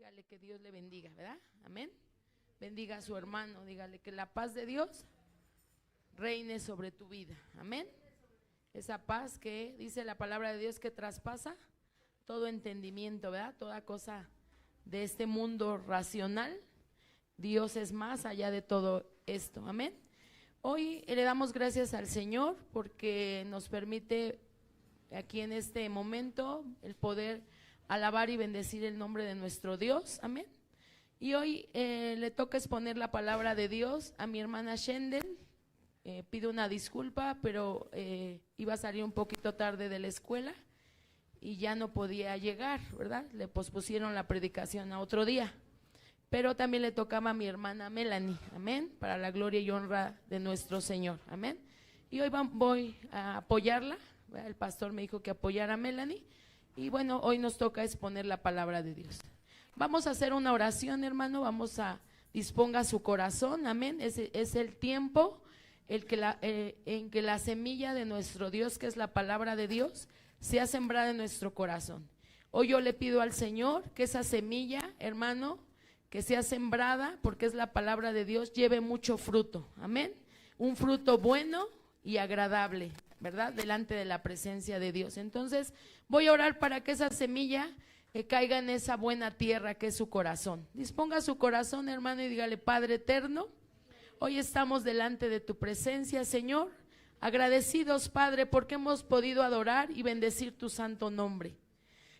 dígale que Dios le bendiga, ¿verdad? Amén. Bendiga a su hermano, dígale que la paz de Dios reine sobre tu vida, amén. Esa paz que dice la palabra de Dios que traspasa todo entendimiento, ¿verdad? Toda cosa de este mundo racional, Dios es más allá de todo esto, amén. Hoy le damos gracias al Señor porque nos permite aquí en este momento el poder alabar y bendecir el nombre de nuestro Dios, amén. Y hoy le toca exponer la palabra de Dios a mi hermana Shendel. Pido una disculpa, pero iba a salir un poquito tarde de la escuela y ya no podía llegar, ¿verdad? Le pospusieron la predicación a otro día. Pero también le tocaba a mi hermana Melanie, amén, para la gloria y honra de nuestro Señor, amén. Y hoy voy a apoyarla, ¿verdad? El pastor me dijo que apoyara a Melanie y bueno, hoy nos toca exponer la palabra de Dios. Vamos a hacer una oración, hermano, vamos a disponga su corazón, amén. Es el tiempo en que la semilla de nuestro Dios, que es la palabra de Dios, sea sembrada en nuestro corazón. Hoy yo le pido al Señor que esa semilla, hermano, que sea sembrada, porque es la palabra de Dios, lleve mucho fruto, amén. Un fruto bueno y agradable, ¿verdad? Delante de la presencia de Dios. Entonces voy a orar para que esa semilla caiga en esa buena tierra que es su corazón. Disponga su corazón, hermano, y dígale: Padre eterno, hoy estamos delante de tu presencia, Señor, agradecidos, Padre, porque hemos podido adorar y bendecir tu santo nombre.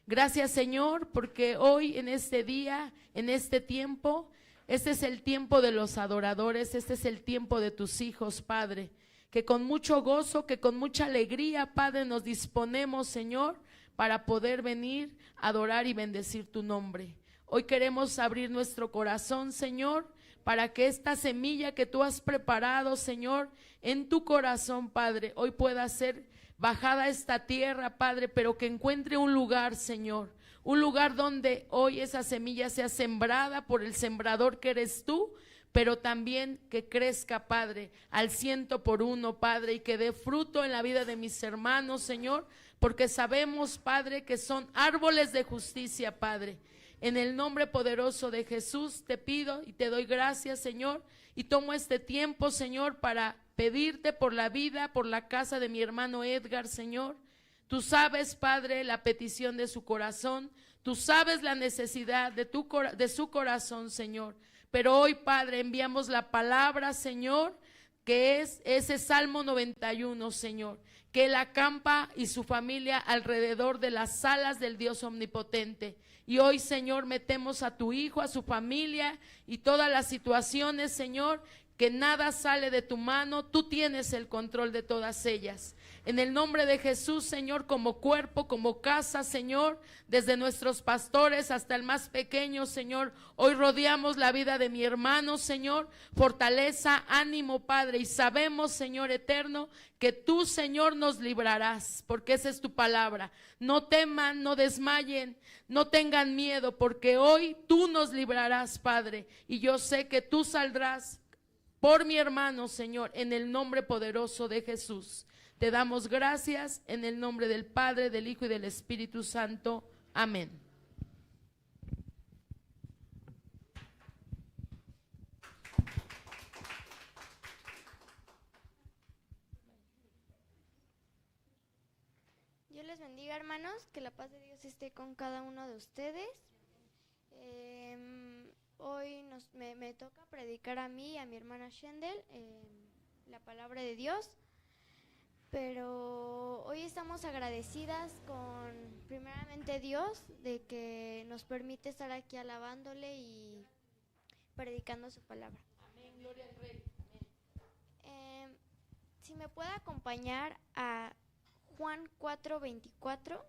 Gracias, Señor, porque hoy en este día, en este tiempo, este es el tiempo de los adoradores, este es el tiempo de tus hijos, Padre, que con mucho gozo, que con mucha alegría, Padre, nos disponemos, Señor, para poder venir a adorar y bendecir tu nombre. Hoy queremos abrir nuestro corazón, Señor, para que esta semilla que tú has preparado, Señor, en tu corazón, Padre, hoy pueda ser bajada a esta tierra, Padre, pero que encuentre un lugar, Señor, un lugar donde hoy esa semilla sea sembrada por el sembrador que eres tú, pero también que crezca, Padre, al 100%, Padre, y que dé fruto en la vida de mis hermanos, Señor, porque sabemos, Padre, que son árboles de justicia, Padre. En el nombre poderoso de Jesús te pido y te doy gracias, Señor, y tomo este tiempo, Señor, para pedirte por la vida, por la casa de mi hermano Edgar, Señor. Tú sabes, Padre, la petición de su corazón, tú sabes la necesidad de su corazón, Señor. Pero hoy, Padre, enviamos la palabra, Señor, que es ese Salmo 91, Señor, que él acampa y su familia alrededor de las alas del Dios omnipotente. Y hoy, Señor, metemos a tu hijo, a su familia y todas las situaciones, Señor, que nada sale de tu mano, tú tienes el control de todas ellas. En el nombre de Jesús, Señor, como cuerpo, como casa, Señor, desde nuestros pastores hasta el más pequeño, Señor, hoy rodeamos la vida de mi hermano, Señor, fortaleza, ánimo, Padre, y sabemos, Señor eterno, que tú, Señor, nos librarás, porque esa es tu palabra. No teman, no desmayen, no tengan miedo, porque hoy tú nos librarás, Padre, y yo sé que tú saldrás por mi hermano, Señor, en el nombre poderoso de Jesús. Te damos gracias en el nombre del Padre, del Hijo y del Espíritu Santo. Amén. Dios les bendiga, hermanos, que la paz de Dios esté con cada uno de ustedes. Hoy me toca predicar a mí y a mi hermana Shendel la palabra de Dios, pero hoy estamos agradecidas con primeramente Dios de que nos permite estar aquí alabándole y predicando su palabra. Amén, gloria al Rey. Amén. Si me puede acompañar a Juan 4:24.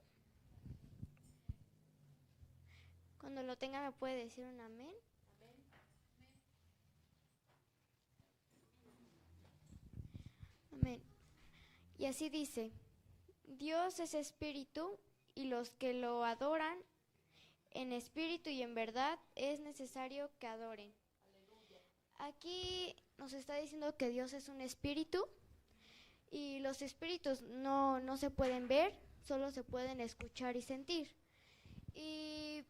Cuando lo tenga me puede decir un amén. Amén. Y así dice: Dios es espíritu y los que lo adoran en espíritu y en verdad es necesario que adoren. Aleluya. Aquí nos está diciendo que Dios es un espíritu y los espíritus no se pueden ver, solo se pueden escuchar y sentir. Y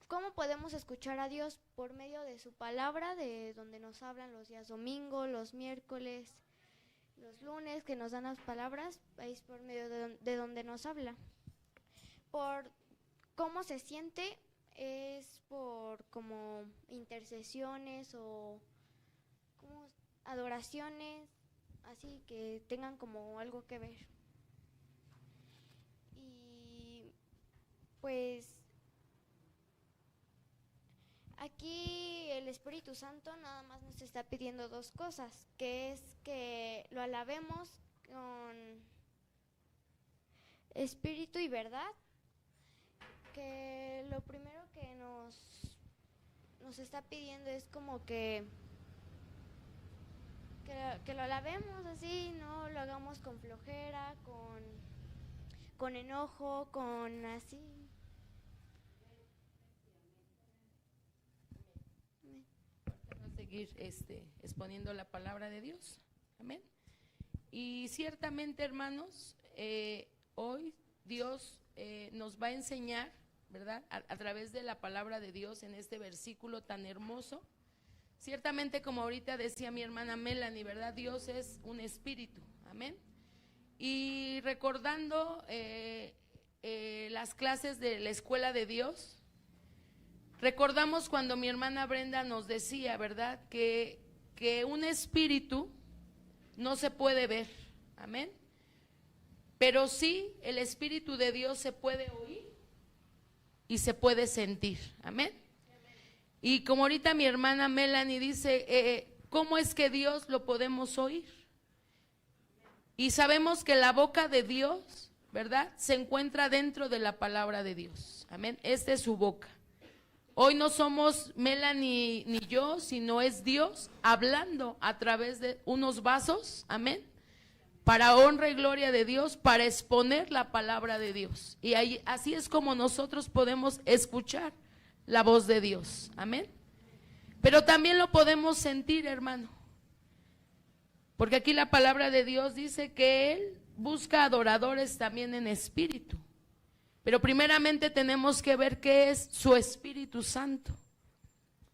¿Cómo podemos escuchar a Dios? Por medio de su palabra, de donde nos hablan los días domingo, los miércoles, los lunes, que nos dan las palabras, ahí es por medio de donde nos habla. Por cómo se siente, es por como intercesiones o como adoraciones, así que tengan como algo que ver. Y pues aquí el Espíritu Santo nada más nos está pidiendo dos cosas, que es que lo alabemos con espíritu y verdad, que lo primero que nos está pidiendo es como que lo alabemos así, no lo hagamos con flojera, con enojo, con así. Vamos a seguir exponiendo la palabra de Dios. Amén. Y ciertamente, hermanos, hoy Dios nos va a enseñar, ¿verdad? A través de la palabra de Dios en este versículo tan hermoso. Ciertamente, como ahorita decía mi hermana Melanie, ¿verdad? Dios es un espíritu, amén. Y recordando las clases de la escuela de Dios, recordamos cuando mi hermana Brenda nos decía, ¿verdad? Que un espíritu no se puede ver, amén. Pero sí, el Espíritu de Dios se puede oír y se puede sentir, amén. Y como ahorita mi hermana Melanie dice, ¿cómo es que Dios lo podemos oír? Y sabemos que la boca de Dios, ¿verdad?, se encuentra dentro de la palabra de Dios, amén. Esta es su boca. Hoy no somos Melanie ni yo, sino es Dios hablando a través de unos vasos, amén, para honra y gloria de Dios, para exponer la palabra de Dios. Y ahí, así es como nosotros podemos escuchar la voz de Dios, amén. Pero también lo podemos sentir, hermano, porque aquí la palabra de Dios dice que Él busca adoradores también en espíritu. Pero primeramente tenemos que ver qué es su Espíritu Santo,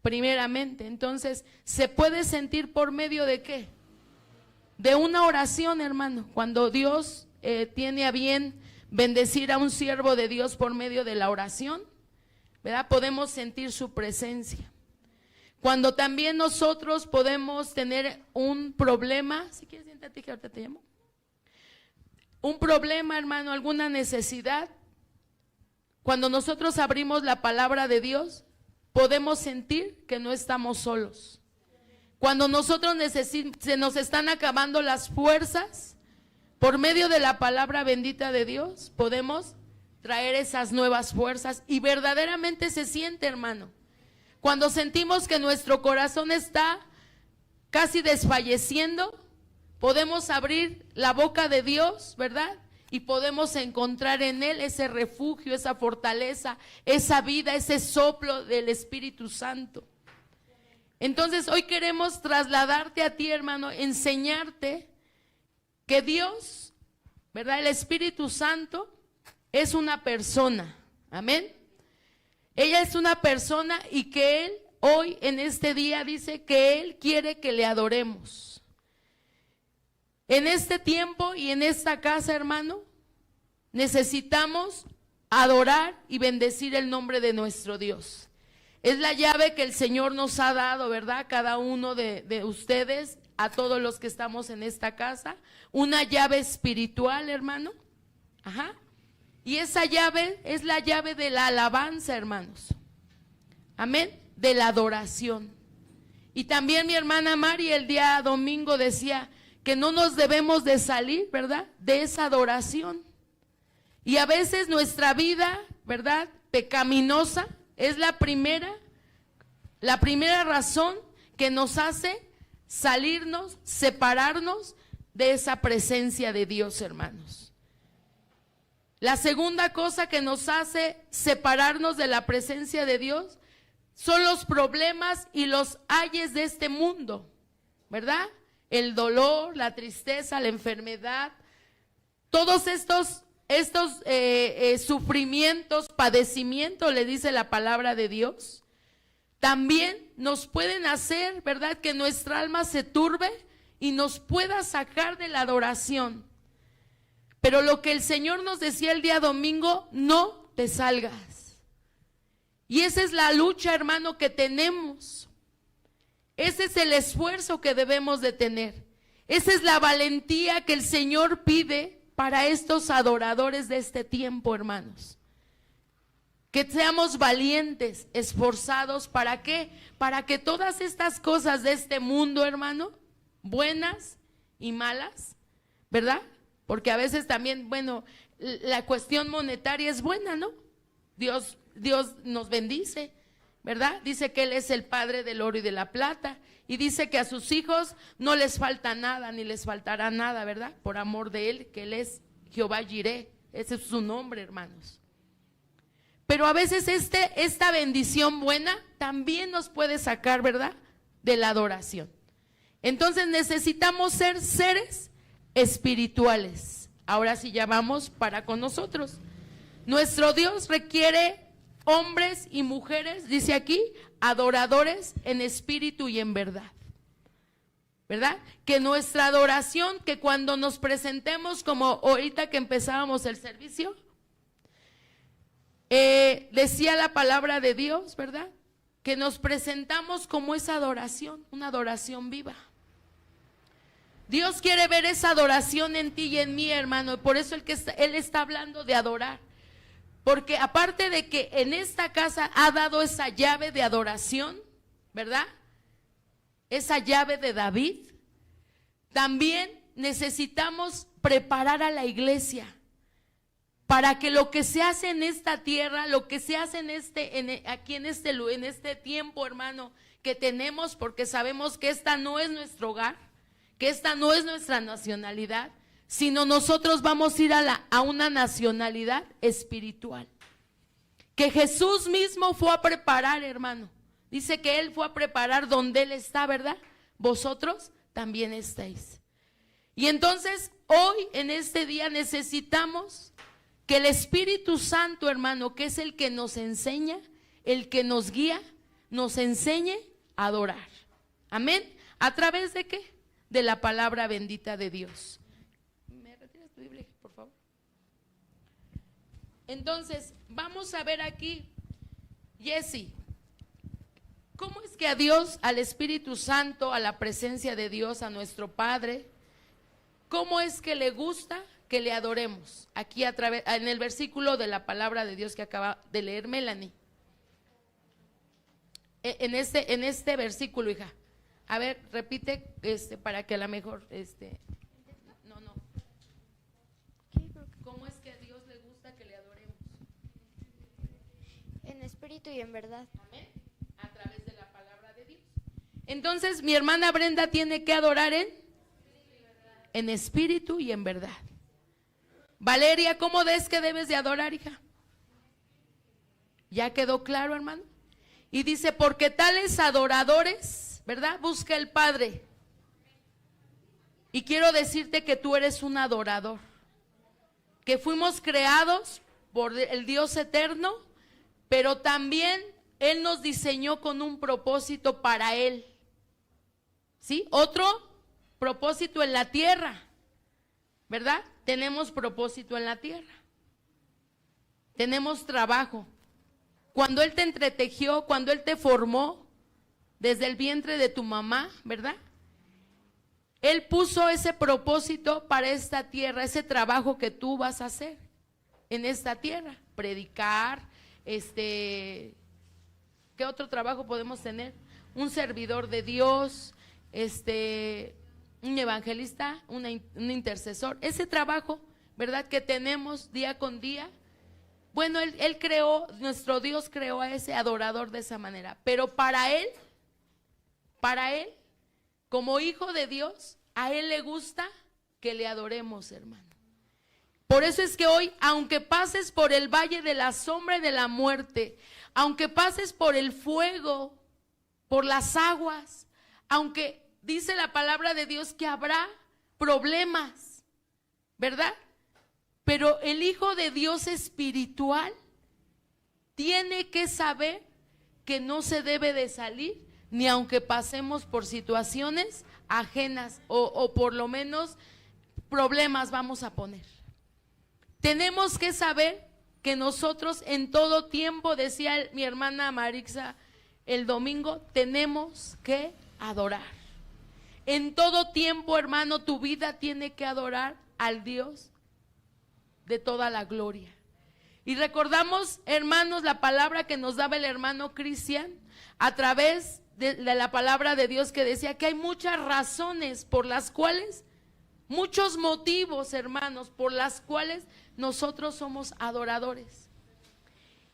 primeramente. Entonces, ¿se puede sentir por medio de qué? De una oración, hermano. Cuando Dios tiene a bien bendecir a un siervo de Dios por medio de la oración, ¿verdad? Podemos sentir su presencia. Cuando también nosotros podemos tener un problema, si quieres siéntate que ahorita te llamo. Un problema, hermano, alguna necesidad. Cuando nosotros abrimos la palabra de Dios, podemos sentir que no estamos solos. Cuando nosotros se nos están acabando las fuerzas, por medio de la palabra bendita de Dios, podemos traer esas nuevas fuerzas y verdaderamente se siente, hermano. Cuando sentimos que nuestro corazón está casi desfalleciendo, podemos abrir la boca de Dios, ¿verdad? Y podemos encontrar en Él ese refugio, esa fortaleza, esa vida, ese soplo del Espíritu Santo. Entonces hoy queremos trasladarte a ti, hermano, enseñarte que Dios, ¿verdad? El Espíritu Santo es una persona, amén. Ella es una persona y que Él hoy en este día dice que Él quiere que le adoremos. En este tiempo y en esta casa, hermano, necesitamos adorar y bendecir el nombre de nuestro Dios. Es la llave que el Señor nos ha dado, ¿verdad? Cada uno de ustedes, a todos los que estamos en esta casa, una llave espiritual, hermano. Ajá. Y esa llave es la llave de la alabanza, hermanos. Amén. De la adoración. Y también mi hermana Mari el día domingo decía que no nos debemos de salir, ¿verdad?, de esa adoración. Y a veces nuestra vida, ¿verdad?, pecaminosa es la primera razón que nos hace salirnos, separarnos de esa presencia de Dios, hermanos. La segunda cosa que nos hace separarnos de la presencia de Dios son los problemas y los ayes de este mundo, ¿verdad? El dolor, la tristeza, la enfermedad, todos estos sufrimientos, padecimientos, le dice la palabra de Dios, también nos pueden hacer, ¿verdad?, que nuestra alma se turbe y nos pueda sacar de la adoración. Pero lo que el Señor nos decía el día domingo, no te salgas. Y esa es la lucha, hermano, que tenemos. Ese es el esfuerzo que debemos de tener. Esa es la valentía que el Señor pide para estos adoradores de este tiempo, hermanos. Que seamos valientes, esforzados, ¿para qué? Para que todas estas cosas de este mundo, hermano, buenas y malas, ¿verdad? Porque a veces también, bueno, la cuestión monetaria es buena, ¿no? Dios nos bendice, ¿verdad? Dice que Él es el Padre del oro y de la plata, y dice que a sus hijos no les falta nada, ni les faltará nada, ¿verdad? Por amor de Él, que Él es Jehová Jireh, ese es su nombre, hermanos. Pero a veces esta bendición buena también nos puede sacar, ¿verdad?, de la adoración. Entonces necesitamos ser seres espirituales. Ahora sí ya vamos para con nosotros. Nuestro Dios requiere hombres y mujeres, dice aquí, adoradores en espíritu y en verdad, ¿verdad? Que nuestra adoración, que cuando nos presentemos, como ahorita que empezábamos el servicio, decía la palabra de Dios, ¿verdad?, que nos presentamos como esa adoración, una adoración viva. Dios quiere ver esa adoración en ti y en mí, hermano, y por eso Él está hablando de adorar. Porque aparte de que en esta casa ha dado esa llave de adoración, ¿verdad?, esa llave de David, también necesitamos preparar a la iglesia para que lo que se hace en esta tierra, lo que se hace aquí en este tiempo, hermano, que tenemos, porque sabemos que esta no es nuestro hogar, que esta no es nuestra nacionalidad, sino nosotros vamos a ir a una nacionalidad espiritual, que Jesús mismo fue a preparar, hermano. Dice que Él fue a preparar donde Él está, ¿verdad? Vosotros también estáis. Y entonces hoy en este día necesitamos que el Espíritu Santo, hermano, que es el que nos enseña, el que nos guía, nos enseñe a adorar. Amén. ¿A través de qué? De la palabra bendita de Dios. ¿Me retiras tu Biblia, por favor? Entonces, vamos a ver aquí, Jessy, ¿cómo es que a Dios, al Espíritu Santo, a la presencia de Dios, a nuestro Padre, cómo es que le gusta que le adoremos? Aquí en el versículo de la palabra de Dios que acaba de leer Melanie. En este versículo, hija. A ver, repite para que a lo mejor no. ¿Cómo es que a Dios le gusta que le adoremos? En espíritu y en verdad. Amén. A través de la palabra de Dios. Entonces, mi hermana Brenda tiene que adorar en espíritu y en verdad. Valeria, ¿cómo es que debes de adorar, hija? ¿Ya quedó claro, hermano? Y dice, porque tales adoradores, ¿verdad?, busca el Padre. Y quiero decirte que tú eres un adorador, que fuimos creados por el Dios eterno, pero también Él nos diseñó con un propósito para Él. ¿Sí? Otro propósito en la tierra, ¿verdad? Tenemos propósito en la tierra. Tenemos trabajo. Cuando Él te entretejió, cuando Él te formó desde el vientre de tu mamá, ¿verdad? Él puso ese propósito para esta tierra, ese trabajo que tú vas a hacer en esta tierra. Predicar, ¿qué otro trabajo podemos tener? Un servidor de Dios, un evangelista, un intercesor. Ese trabajo, ¿verdad?, que tenemos día con día. Bueno, él creó, nuestro Dios creó a ese adorador de esa manera. Pero para él, como hijo de Dios, a Él le gusta que le adoremos, hermano. Por eso es que hoy, aunque pases por el valle de la sombra y de la muerte, aunque pases por el fuego, por las aguas, aunque dice la palabra de Dios que habrá problemas, ¿verdad? Pero el hijo de Dios espiritual tiene que saber que no se debe de salir, ni aunque pasemos por situaciones ajenas o por lo menos problemas vamos a poner. Tenemos que saber que nosotros en todo tiempo, decía mi hermana Marixa el domingo, tenemos que adorar. En todo tiempo, hermano, tu vida tiene que adorar al Dios de toda la gloria. Y recordamos, hermanos, la palabra que nos daba el hermano Cristian a través de la palabra de Dios, que decía que hay muchas razones por las cuales, muchos motivos, hermanos, por las cuales nosotros somos adoradores.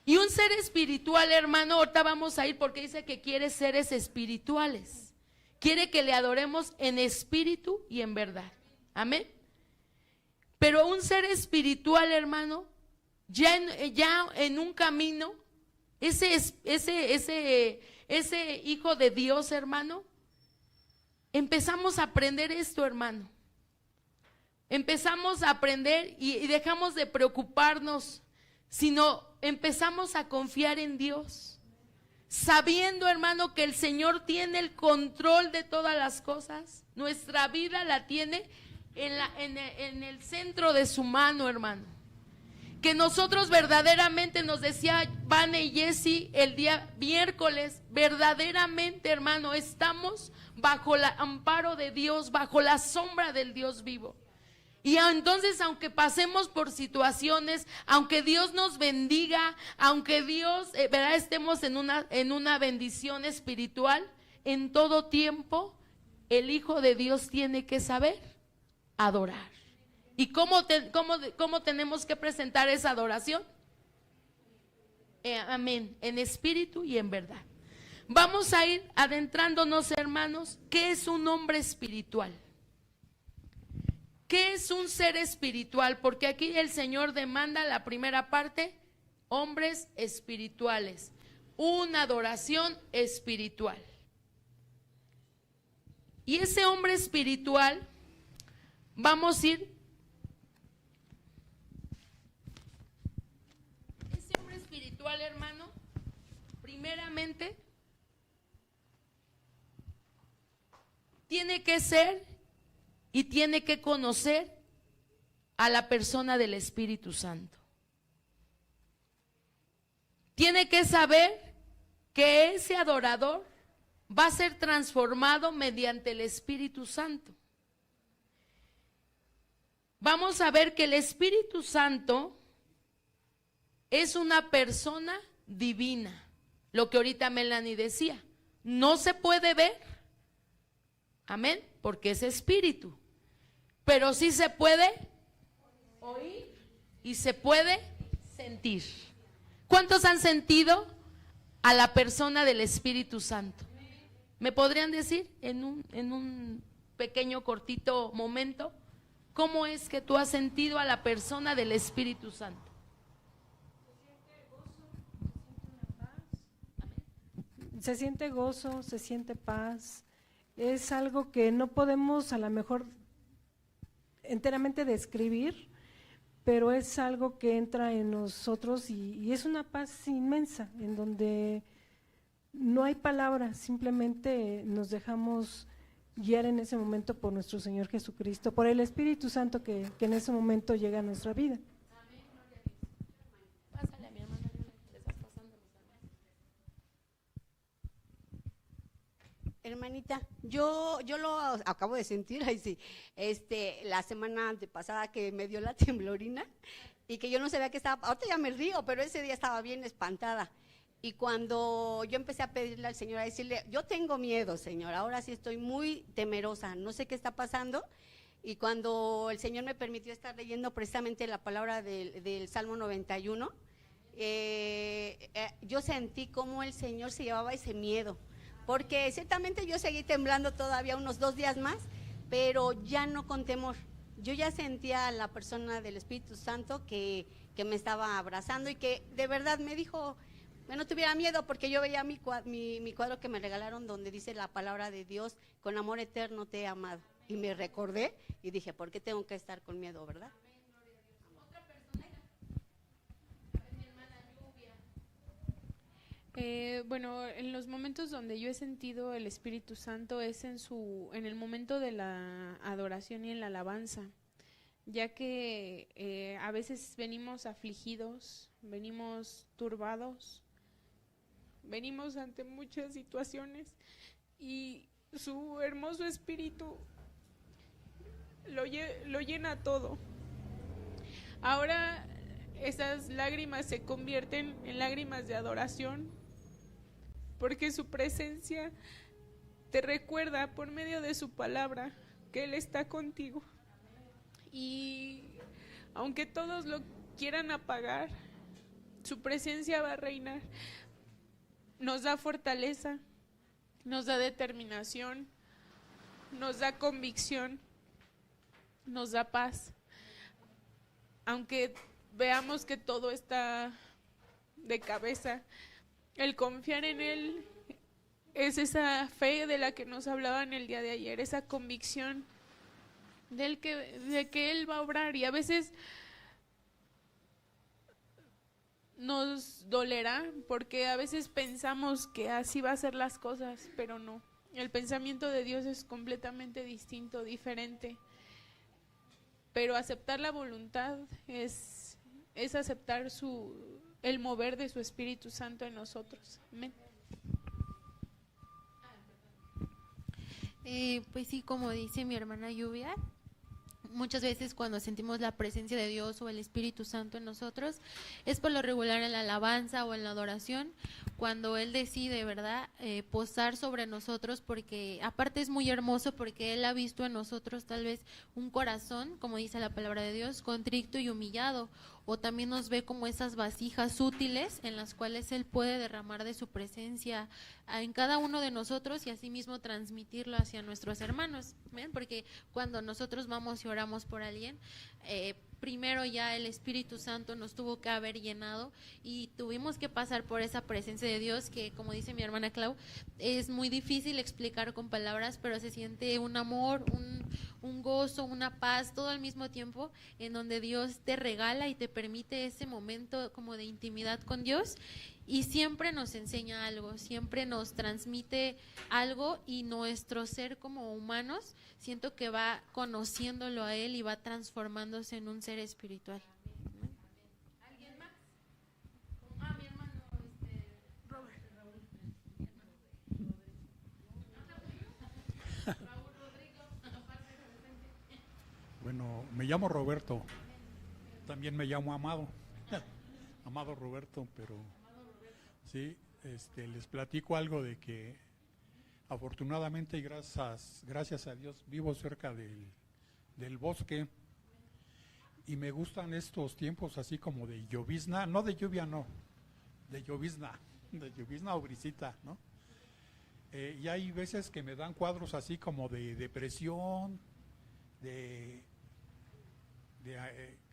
Y un ser espiritual, hermano, ahorita vamos a ir porque dice que quiere seres espirituales. Quiere que le adoremos en espíritu y en verdad. Amén. Pero un ser espiritual, hermano, ya en un camino, ese hijo de Dios, hermano, empezamos a aprender esto, hermano. Empezamos a aprender y dejamos de preocuparnos, sino empezamos a confiar en Dios, sabiendo, hermano, que el Señor tiene el control de todas las cosas. Nuestra vida la tiene en el centro de su mano, hermano. Que nosotros verdaderamente, nos decía Vane y Jessy el día miércoles, verdaderamente, hermano, estamos bajo el amparo de Dios, bajo la sombra del Dios vivo. Y entonces, aunque pasemos por situaciones, aunque Dios nos bendiga, aunque Dios, ¿verdad?, estemos en una bendición espiritual, en todo tiempo el Hijo de Dios tiene que saber adorar. ¿Y cómo tenemos que presentar esa adoración? Amén, en espíritu y en verdad. Vamos a ir adentrándonos, hermanos. ¿Qué es un hombre espiritual? ¿Qué es un ser espiritual? Porque aquí el Señor demanda la primera parte, hombres espirituales, una adoración espiritual. Y ese hombre espiritual, vamos a ir. Ese hombre espiritual, hermano, primeramente, tiene que ser y tiene que conocer a la persona del Espíritu Santo. Tiene que saber que ese adorador va a ser transformado mediante el Espíritu Santo. Vamos a ver que el Espíritu Santo es una persona divina. Lo que ahorita Melanie decía, no se puede ver, amén, porque es espíritu, pero sí se puede oír y se puede sentir. ¿Cuántos han sentido a la persona del Espíritu Santo? ¿Me podrían decir en un pequeño cortito momento cómo es que tú has sentido a la persona del Espíritu Santo? Se siente gozo, se siente paz. Es algo que no podemos a lo mejor enteramente describir, pero es algo que entra en nosotros y es una paz inmensa, en donde no hay palabras, simplemente nos dejamos guiar en ese momento por nuestro Señor Jesucristo, por el Espíritu Santo que en ese momento llega a nuestra vida. Hermanita, yo lo acabo de sentir, ahí sí, la semana antepasada que me dio la temblorina y que yo no sabía que estaba, ahorita ya me río, pero ese día estaba bien espantada. Y cuando yo empecé a pedirle al Señor, a decirle, yo tengo miedo, Señor, ahora sí estoy muy temerosa, no sé qué está pasando. Y cuando el Señor me permitió estar leyendo precisamente la palabra del Salmo 91, yo sentí cómo el Señor se llevaba ese miedo. Porque ciertamente yo seguí temblando todavía unos 2 días más, pero ya no con temor. Yo ya sentía a la persona del Espíritu Santo que me estaba abrazando y que de verdad me dijo que no tuviera miedo, porque yo veía mi cuadro que me regalaron donde dice la palabra de Dios, con amor eterno te he amado. Y me recordé y dije, ¿por qué tengo que estar con miedo, verdad? Otra Bueno, en los momentos donde yo he sentido el Espíritu Santo es en el momento de la adoración y en la alabanza, ya que a veces venimos afligidos, venimos turbados, venimos ante muchas situaciones y su hermoso Espíritu lo llena todo. Ahora esas lágrimas se convierten en lágrimas de adoración, porque su presencia te recuerda por medio de su palabra que Él está contigo. Y aunque todos lo quieran apagar, su presencia va a reinar. Nos da fortaleza, nos da determinación, nos da convicción, nos da paz. Aunque veamos que todo está de cabeza, el confiar en Él es esa fe de la que nos hablaban el día de ayer, esa convicción de que Él va a obrar. Y a veces nos dolerá porque a veces pensamos que así va a ser las cosas, pero no. El pensamiento de Dios es completamente distinto, diferente. Pero aceptar la voluntad es aceptar el mover de su Espíritu Santo en nosotros. Amén. Pues sí, como dice mi hermana Lluvia, muchas veces cuando sentimos la presencia de Dios o el Espíritu Santo en nosotros, es por lo regular en la alabanza o en la adoración, cuando Él decide, ¿verdad?, posar sobre nosotros, porque aparte es muy hermoso porque Él ha visto en nosotros tal vez un corazón, como dice la palabra de Dios, contrito y humillado, o también nos ve como esas vasijas útiles en las cuales Él puede derramar de su presencia en cada uno de nosotros y asimismo transmitirlo hacia nuestros hermanos. ¿Ven? Porque cuando nosotros vamos y oramos por alguien, primero ya el Espíritu Santo nos tuvo que haber llenado y tuvimos que pasar por esa presencia de Dios que, como dice mi hermana Clau, es muy difícil explicar con palabras, pero se siente un amor, un gozo, una paz, todo al mismo tiempo, en donde Dios te regala y te permite ese momento como de intimidad con Dios, y siempre nos enseña algo, siempre nos transmite algo, y nuestro ser como humanos siento que va conociéndolo a Él y va transformándose en un ser espiritual. ¿Alguien más? Mi hermano Robert. Bueno, me llamo Roberto, también me llamo Amado, Amado Roberto, pero sí, les platico algo de que afortunadamente y gracias a Dios vivo cerca del bosque, y me gustan estos tiempos así como de llovizna, no de lluvia, no, de llovizna o brisita, ¿no? Y hay veces que me dan cuadros así como de depresión,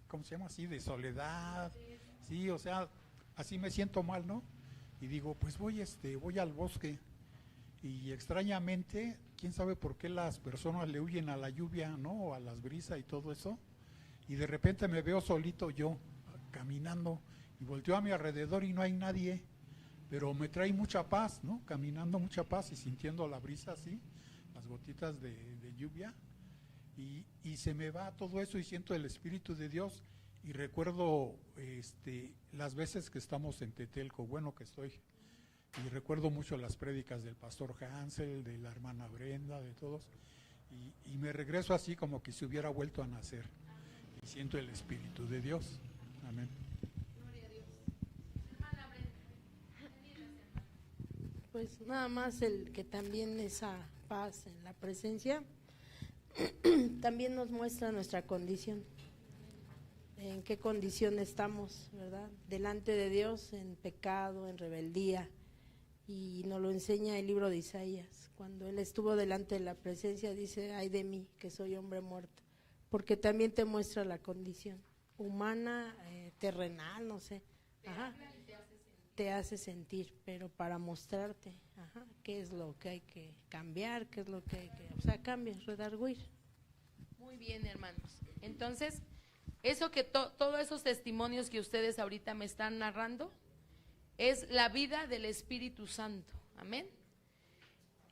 ¿cómo se llama así? De soledad, sí, o sea, así me siento mal, ¿no? Y digo, pues voy al bosque, y extrañamente, quién sabe por qué las personas le huyen a la lluvia, ¿no? O a las brisas y todo eso, y de repente me veo solito yo, caminando, y volteo a mi alrededor y no hay nadie, pero me trae mucha paz, ¿no? Caminando mucha paz y sintiendo la brisa así, las gotitas de lluvia, y se me va todo eso y siento el Espíritu de Dios, y recuerdo las veces que estamos en Tetelco, bueno, que estoy, y recuerdo mucho las prédicas del pastor Hansel, de la hermana Brenda, de todos, y me regreso así como que se hubiera vuelto a nacer, y siento el Espíritu de Dios. Amén. Pues nada más el que también esa paz en la presencia también nos muestra nuestra condición, en qué condición estamos, ¿verdad? Delante de Dios, en pecado, en rebeldía, y nos lo enseña el libro de Isaías. Cuando él estuvo delante de la presencia, dice, ay de mí, que soy hombre muerto, porque también te muestra la condición humana, terrenal, no sé, ajá, te hace sentir, pero para mostrarte, ajá, qué es lo que hay que cambiar, qué es lo que hay que, o sea, cambia, redarguir. Muy bien, hermanos. Entonces, eso que todos esos testimonios que ustedes ahorita me están narrando, es la vida del Espíritu Santo. Amén.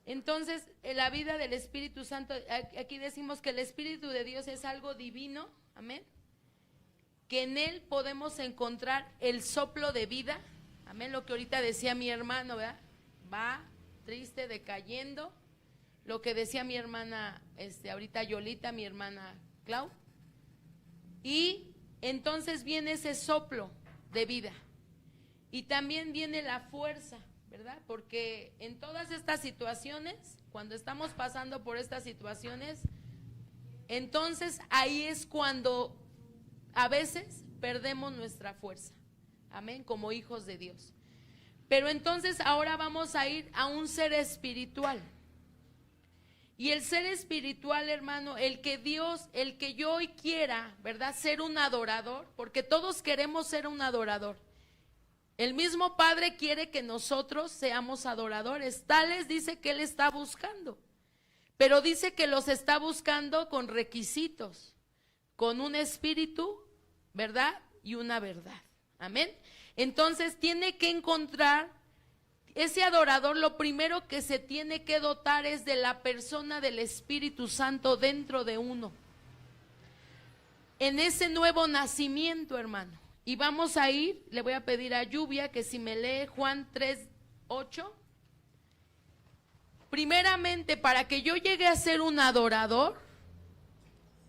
Entonces, la vida del Espíritu Santo, aquí decimos que el Espíritu de Dios es algo divino, amén, que en él podemos encontrar el soplo de vida, amén, lo que ahorita decía mi hermano, ¿verdad? Va triste, decayendo, lo que decía mi hermana, ahorita Yolita, mi hermana Clau, y entonces viene ese soplo de vida, y también viene la fuerza, ¿verdad? Porque en todas estas situaciones, cuando estamos pasando por estas situaciones, entonces ahí es cuando a veces perdemos nuestra fuerza, amén, como hijos de Dios. Pero entonces ahora vamos a ir a un ser espiritual. Y el ser espiritual, hermano, el que yo hoy quiera, ¿verdad? Ser un adorador, porque todos queremos ser un adorador. El mismo Padre quiere que nosotros seamos adoradores. Tales dice que Él está buscando, pero dice que los está buscando con requisitos, con un espíritu, ¿verdad? Y una verdad. Amén. Entonces tiene que encontrar ese adorador. Lo primero que se tiene que dotar es de la persona del Espíritu Santo dentro de uno, en ese nuevo nacimiento, hermano. Y vamos a ir, le voy a pedir a Lluvia que si me lee Juan 3:8. Primeramente, para que yo llegue a ser un adorador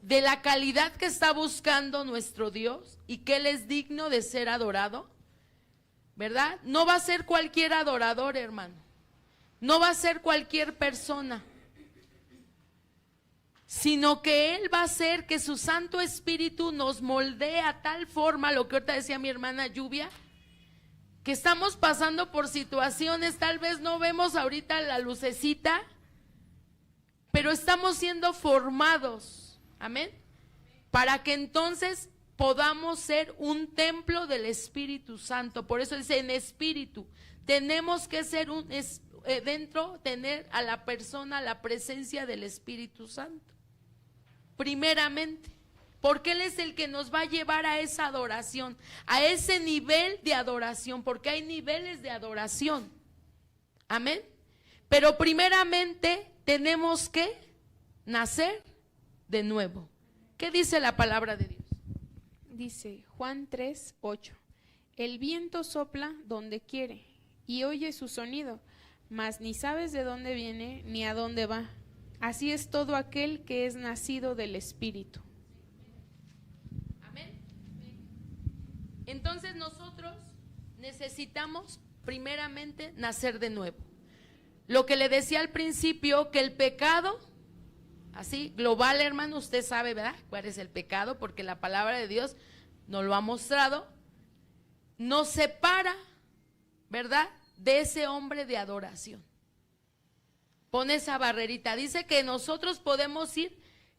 de la calidad que está buscando nuestro Dios y que Él es digno de ser adorado, ¿verdad? No va a ser cualquier adorador, hermano. No va a ser cualquier persona, sino que Él va a hacer que su Santo Espíritu nos moldee a tal forma, lo que ahorita decía mi hermana Lluvia, que estamos pasando por situaciones, tal vez no vemos ahorita la lucecita, pero estamos siendo formados, amén, para que entonces podamos ser un templo del Espíritu Santo. Por eso dice en espíritu, tenemos que ser dentro, tener a la persona la presencia del Espíritu Santo. Primeramente, porque Él es el que nos va a llevar a esa adoración, a ese nivel de adoración, porque hay niveles de adoración, amén. Pero primeramente tenemos que nacer de nuevo. ¿Qué dice la palabra de Dios? Dice Juan 3:8, el viento sopla donde quiere y oye su sonido, mas ni sabes de dónde viene ni a dónde va. Así es todo aquel que es nacido del Espíritu. Amén. Entonces nosotros necesitamos primeramente nacer de nuevo. Lo que le decía al principio, que el pecado, así global, hermano, usted sabe, ¿verdad?, cuál es el pecado, porque la palabra de Dios nos lo ha mostrado, nos separa, ¿verdad?, de ese hombre de adoración. Pone esa barrerita, dice que nosotros podemos ir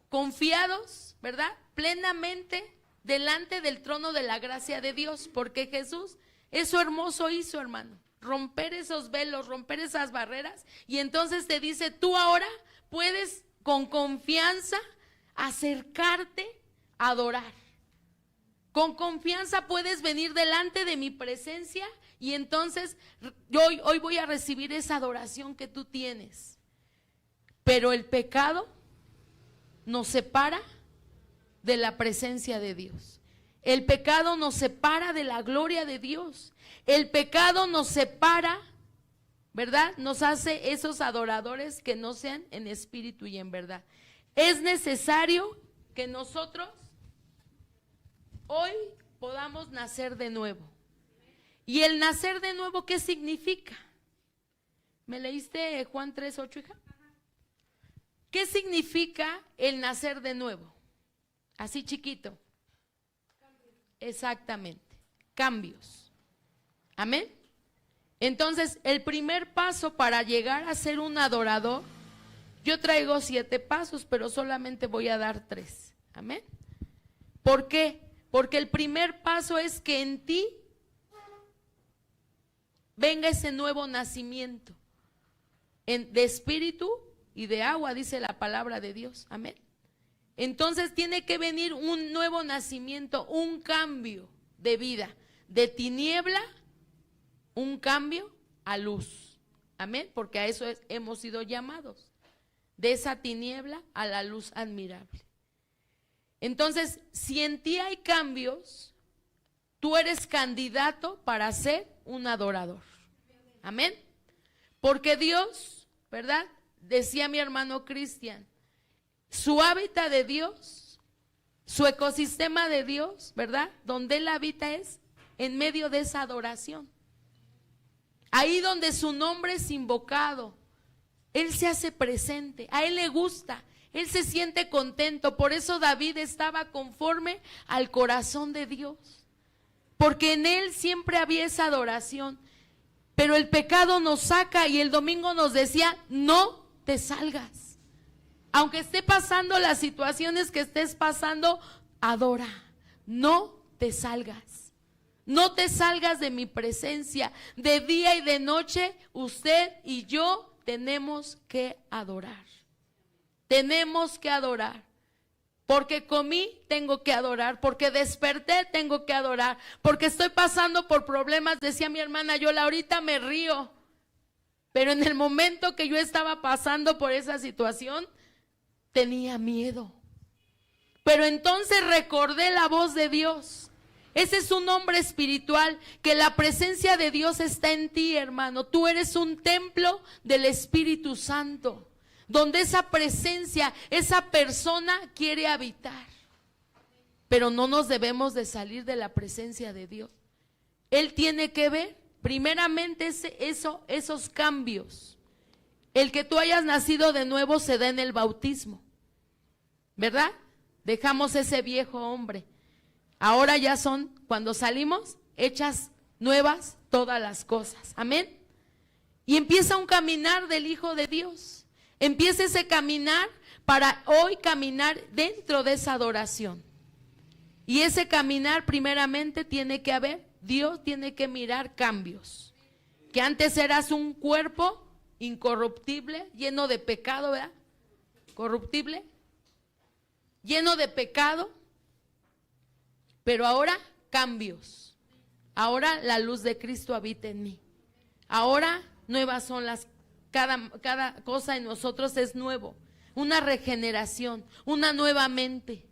confiados, ¿verdad?, plenamente delante del trono de la gracia de Dios, porque Jesús eso hermoso hizo, hermano, romper esos velos, romper esas barreras, y entonces te dice, tú ahora puedes con confianza acercarte a adorar. Con confianza puedes venir delante de mi presencia y entonces hoy voy a recibir esa adoración que tú tienes. Pero el pecado nos separa de la presencia de Dios. El pecado nos separa de la gloria de Dios. El pecado nos separa, ¿verdad? Nos hace esos adoradores que no sean en espíritu y en verdad. Es necesario que nosotros hoy podamos nacer de nuevo. ¿Y el nacer de nuevo qué significa? ¿Me leíste Juan 3:8, hija? ¿Qué significa el nacer de nuevo? Así chiquito. Exactamente, cambios. Amén. Entonces, el primer paso para llegar a ser un adorador, yo traigo 7 pasos, pero solamente voy a dar 3. Amén. ¿Por qué? Porque el primer paso es que en ti venga ese nuevo nacimiento de espíritu y de agua, dice la palabra de Dios. Amén. Entonces tiene que venir un nuevo nacimiento, un cambio de vida, de tiniebla un cambio a luz. Amén, porque a eso hemos sido llamados, de esa tiniebla a la luz admirable. Entonces, si en ti hay cambios, tú eres candidato para ser un adorador. Amén. Porque Dios, ¿verdad? Decía mi hermano Cristian, su hábitat de Dios, su ecosistema de Dios, ¿verdad? Donde Él habita es en medio de esa adoración. Ahí donde su nombre es invocado, Él se hace presente, a Él le gusta, Él se siente contento. Por eso David estaba conforme al corazón de Dios, porque en Él siempre había esa adoración. Pero el pecado nos saca, y el domingo nos decía, no te salgas. Aunque esté pasando las situaciones que estés pasando, adora, no te salgas. No te salgas de mi presencia. De día y de noche, usted y yo tenemos que adorar. Tenemos que adorar. Porque comí, tengo que adorar. Porque desperté, tengo que adorar. Porque estoy pasando por problemas. Decía mi hermana Yola, ahorita me río. Pero en el momento que yo estaba pasando por esa situación, tenía miedo. Pero entonces recordé la voz de Dios. Ese es un hombre espiritual, que la presencia de Dios está en ti, hermano. Tú eres un templo del Espíritu Santo, donde esa presencia, esa persona quiere habitar. Pero no nos debemos de salir de la presencia de Dios. Él tiene que ver, primeramente, esos cambios. El que tú hayas nacido de nuevo se da en el bautismo, ¿verdad? Dejamos ese viejo hombre. Ahora ya son, cuando salimos, hechas nuevas todas las cosas. Amén. Y empieza un caminar del Hijo de Dios. Empieza ese caminar para hoy caminar dentro de esa adoración. Y ese caminar primeramente tiene que haber, Dios tiene que mirar cambios. Que antes eras un cuerpo incorruptible, lleno de pecado, ¿verdad? Corruptible, lleno de pecado. Pero ahora cambios. Ahora la luz de Cristo habita en mí. Ahora nuevas son cada cosa en nosotros es nuevo. Una regeneración, una nueva mente.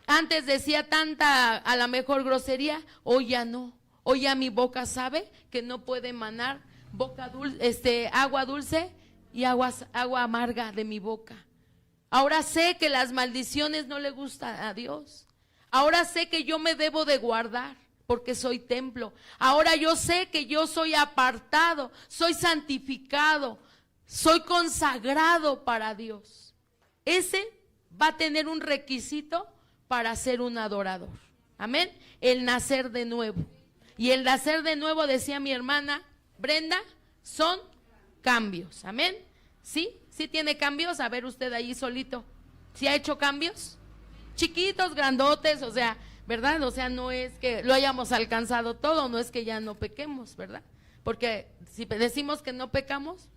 Antes decía tanta, a la mejor grosería, hoy ya no. Hoy ya mi boca sabe que no puede emanar agua dulce y agua amarga de mi boca. Ahora sé que las maldiciones no le gustan a Dios. Ahora sé que yo me debo de guardar porque soy templo. Ahora yo sé que yo soy apartado, soy santificado, soy consagrado para Dios. Ese va a tener un requisito para ser un adorador. Amén. El nacer de nuevo. Y el nacer de nuevo, decía mi hermana Brenda, son cambios. Amén. ¿Sí? ¿Sí tiene cambios? A ver usted ahí solito. ¿Sí ha hecho cambios? Chiquitos, grandotes, o sea, ¿verdad? O sea, no es que lo hayamos alcanzado todo, no es que ya no pequemos, ¿verdad? Porque si decimos que no pecamos,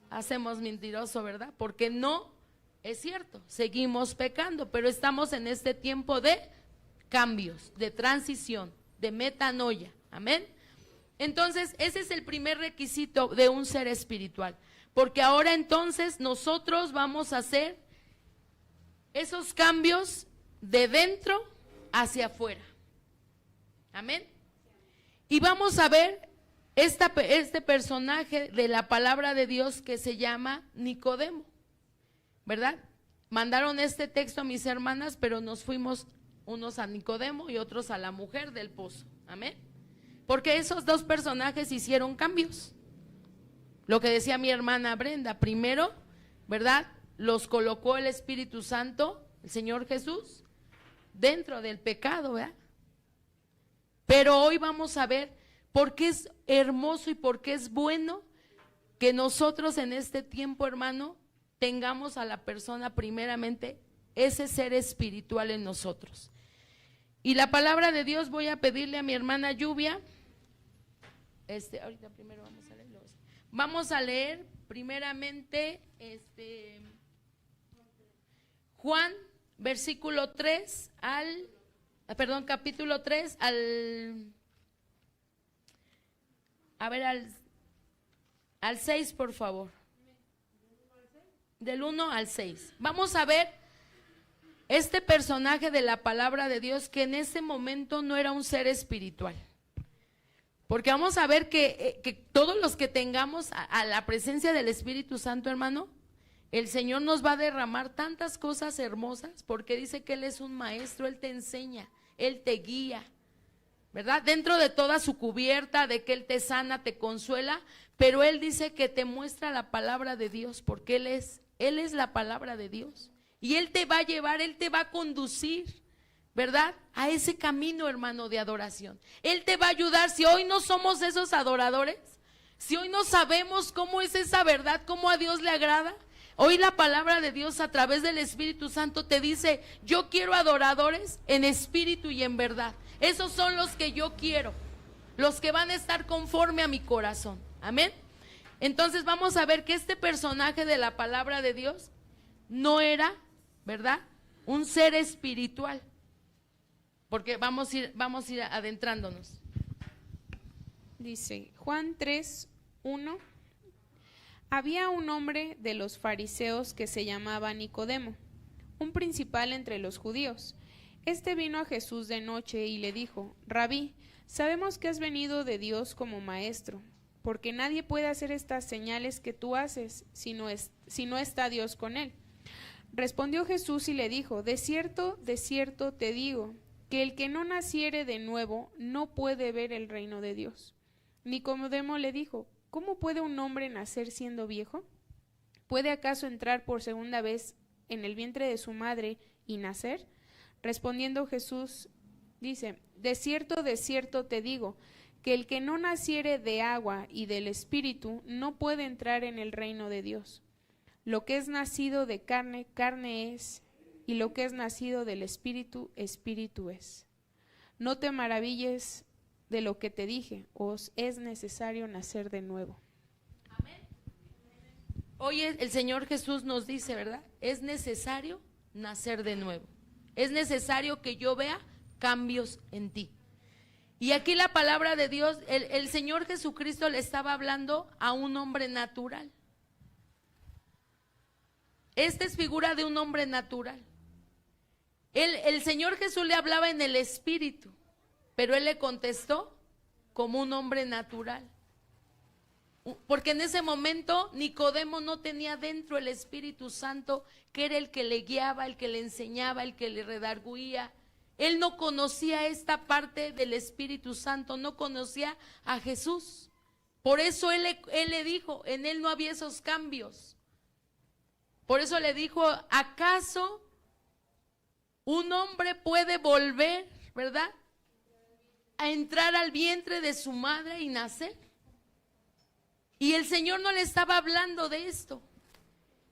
hacemos mentiroso, ¿verdad? Porque no es cierto, seguimos pecando, pero estamos en este tiempo de cambios, de transición, de metanoia, amén. Entonces, ese es el primer requisito de un ser espiritual, porque ahora entonces nosotros vamos a hacer esos cambios de dentro hacia afuera. Amén. Y vamos a ver este personaje de la palabra de Dios que se llama Nicodemo, ¿verdad? Mandaron este texto a mis hermanas, pero nos fuimos unos a Nicodemo y otros a la mujer del pozo. Amén. Porque esos dos personajes hicieron cambios. Lo que decía mi hermana Brenda, primero, ¿verdad? Los colocó el Espíritu Santo, el Señor Jesús, dentro del pecado, ¿verdad? Pero hoy vamos a ver por qué es hermoso y por qué es bueno que nosotros en este tiempo, hermano, tengamos a la persona primeramente, ese ser espiritual en nosotros. Y la palabra de Dios, voy a pedirle a mi hermana Lluvia, ahorita primero vamos a leer primeramente Juan, versículo 3 capítulo 3 A ver, al 6, por favor. Del 1 al 6. Vamos a ver este personaje de la palabra de Dios que en ese momento no era un ser espiritual. Porque vamos a ver que todos los que tengamos a la presencia del Espíritu Santo, hermano, el Señor nos va a derramar tantas cosas hermosas, porque dice que Él es un maestro, Él te enseña, Él te guía, ¿verdad? Dentro de toda su cubierta, de que Él te sana, te consuela, pero Él dice que te muestra la palabra de Dios, porque Él es la palabra de Dios. Y Él te va a llevar, Él te va a conducir, ¿verdad? A ese camino, hermano, de adoración. Él te va a ayudar. Si hoy no somos esos adoradores, si hoy no sabemos cómo es esa verdad, cómo a Dios le agrada, hoy la palabra de Dios a través del Espíritu Santo te dice: yo quiero adoradores en espíritu y en verdad. Esos son los que yo quiero, los que van a estar conforme a mi corazón. Amén. Entonces vamos a ver que este personaje de la palabra de Dios no era, ¿verdad?, un ser espiritual. Porque vamos a ir adentrándonos. Dice Juan 3:1. Había un hombre de los fariseos que se llamaba Nicodemo, un principal entre los judíos. Este vino a Jesús de noche y le dijo: Rabí, sabemos que has venido de Dios como maestro, porque nadie puede hacer estas señales que tú haces si no está Dios con él. Respondió Jesús y le dijo: de cierto te digo, que el que no naciere de nuevo no puede ver el reino de Dios. Nicodemo le dijo: ¿cómo puede un hombre nacer siendo viejo? ¿Puede acaso entrar por segunda vez en el vientre de su madre y nacer? Respondiendo Jesús dice: de cierto te digo, que el que no naciere de agua y del Espíritu no puede entrar en el reino de Dios. Lo que es nacido de carne, carne es, y lo que es nacido del Espíritu, Espíritu es. No te maravilles de lo que te dije, os es necesario nacer de nuevo. Amén. Hoy el Señor Jesús nos dice, ¿verdad? Es necesario nacer de nuevo. Es necesario que yo vea cambios en ti. Y aquí la palabra de Dios, el Señor Jesucristo le estaba hablando a un hombre natural. Esta es figura de un hombre natural. El Señor Jesús le hablaba en el Espíritu, pero Él le contestó como un hombre natural. Porque en ese momento Nicodemo no tenía dentro el Espíritu Santo, que era el que le guiaba, el que le enseñaba, el que le redarguía. Él no conocía esta parte del Espíritu Santo, no conocía a Jesús. Por eso él le dijo, en Él no había esos cambios. Por eso le dijo: ¿acaso un hombre puede volver, verdad, a entrar al vientre de su madre y nacer? Y el Señor no le estaba hablando de esto.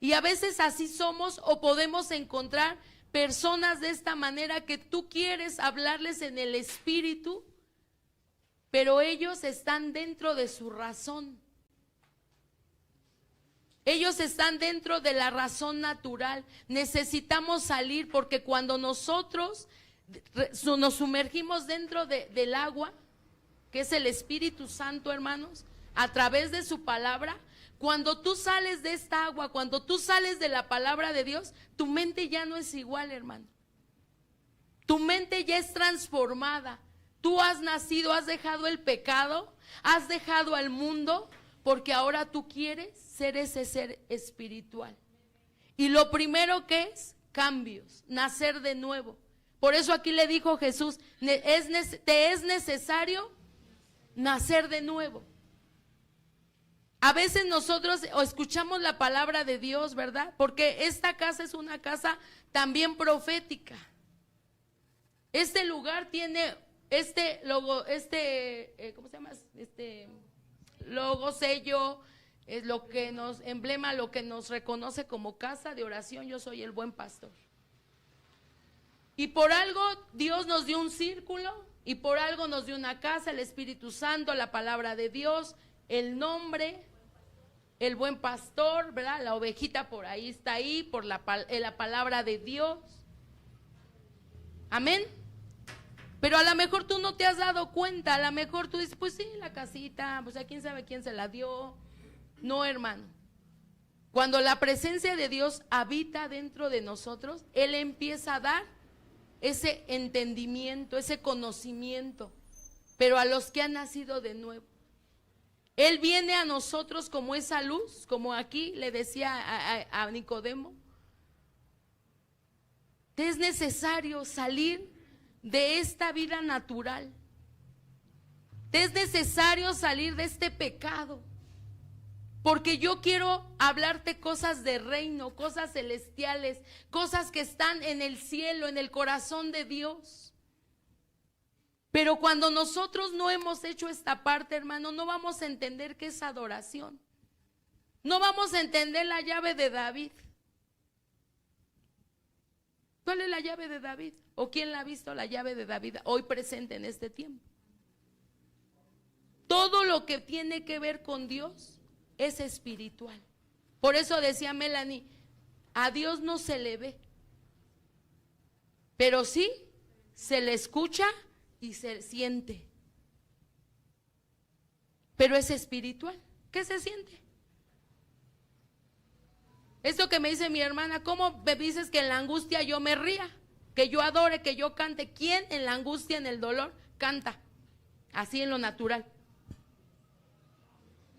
Y a veces así somos, o podemos encontrar personas de esta manera que tú quieres hablarles en el Espíritu, pero ellos están dentro de su razón. Ellos están dentro de la razón natural. Necesitamos salir, porque cuando nosotros nos sumergimos dentro del agua, que es el Espíritu Santo, hermanos, a través de su palabra, cuando tú sales de esta agua, cuando tú sales de la palabra de Dios, tu mente ya no es igual, hermano. Tu mente ya es transformada. Tú has nacido, has dejado el pecado, has dejado al mundo, porque ahora tú quieres ser ese ser espiritual. Y lo primero que es, cambios, nacer de nuevo. Por eso aquí le dijo Jesús: te es necesario nacer de nuevo. A veces nosotros escuchamos la palabra de Dios, ¿verdad? Porque esta casa es una casa también profética. Este lugar tiene este logo, ¿cómo se llama? Logo, sello, es lo que nos emblema, lo que nos reconoce como casa de oración. Yo soy el buen pastor. Y por algo Dios nos dio un círculo, y por algo nos dio una casa, el Espíritu Santo, la palabra de Dios, el nombre, el buen pastor, ¿verdad? La ovejita por ahí está ahí, por la palabra de Dios. Amén. Pero a lo mejor tú no te has dado cuenta, a lo mejor tú dices, pues sí, la casita, pues a quién sabe quién se la dio. No, hermano. Cuando la presencia de Dios habita dentro de nosotros, Él empieza a dar ese entendimiento, ese conocimiento, pero a los que han nacido de nuevo. Él viene a nosotros como esa luz, como aquí le decía a Nicodemo. Te es necesario salir de esta vida natural. Te es necesario salir de este pecado. Porque yo quiero hablarte cosas de reino, cosas celestiales, cosas que están en el cielo, en el corazón de Dios. Pero cuando nosotros no hemos hecho esta parte, hermano, no vamos a entender qué es adoración. No vamos a entender la llave de David. ¿Cuál es la llave de David? ¿O quién la ha visto la llave de David hoy presente en este tiempo? Todo lo que tiene que ver con Dios es espiritual. Por eso decía Melanie, a Dios no se le ve, pero sí se le escucha y se siente. Pero es espiritual. ¿Qué se siente? Esto que me dice mi hermana, ¿cómo me dices que en la angustia yo me ría? Que yo adore, que yo cante. ¿Quién en la angustia, en el dolor, canta? Así en lo natural.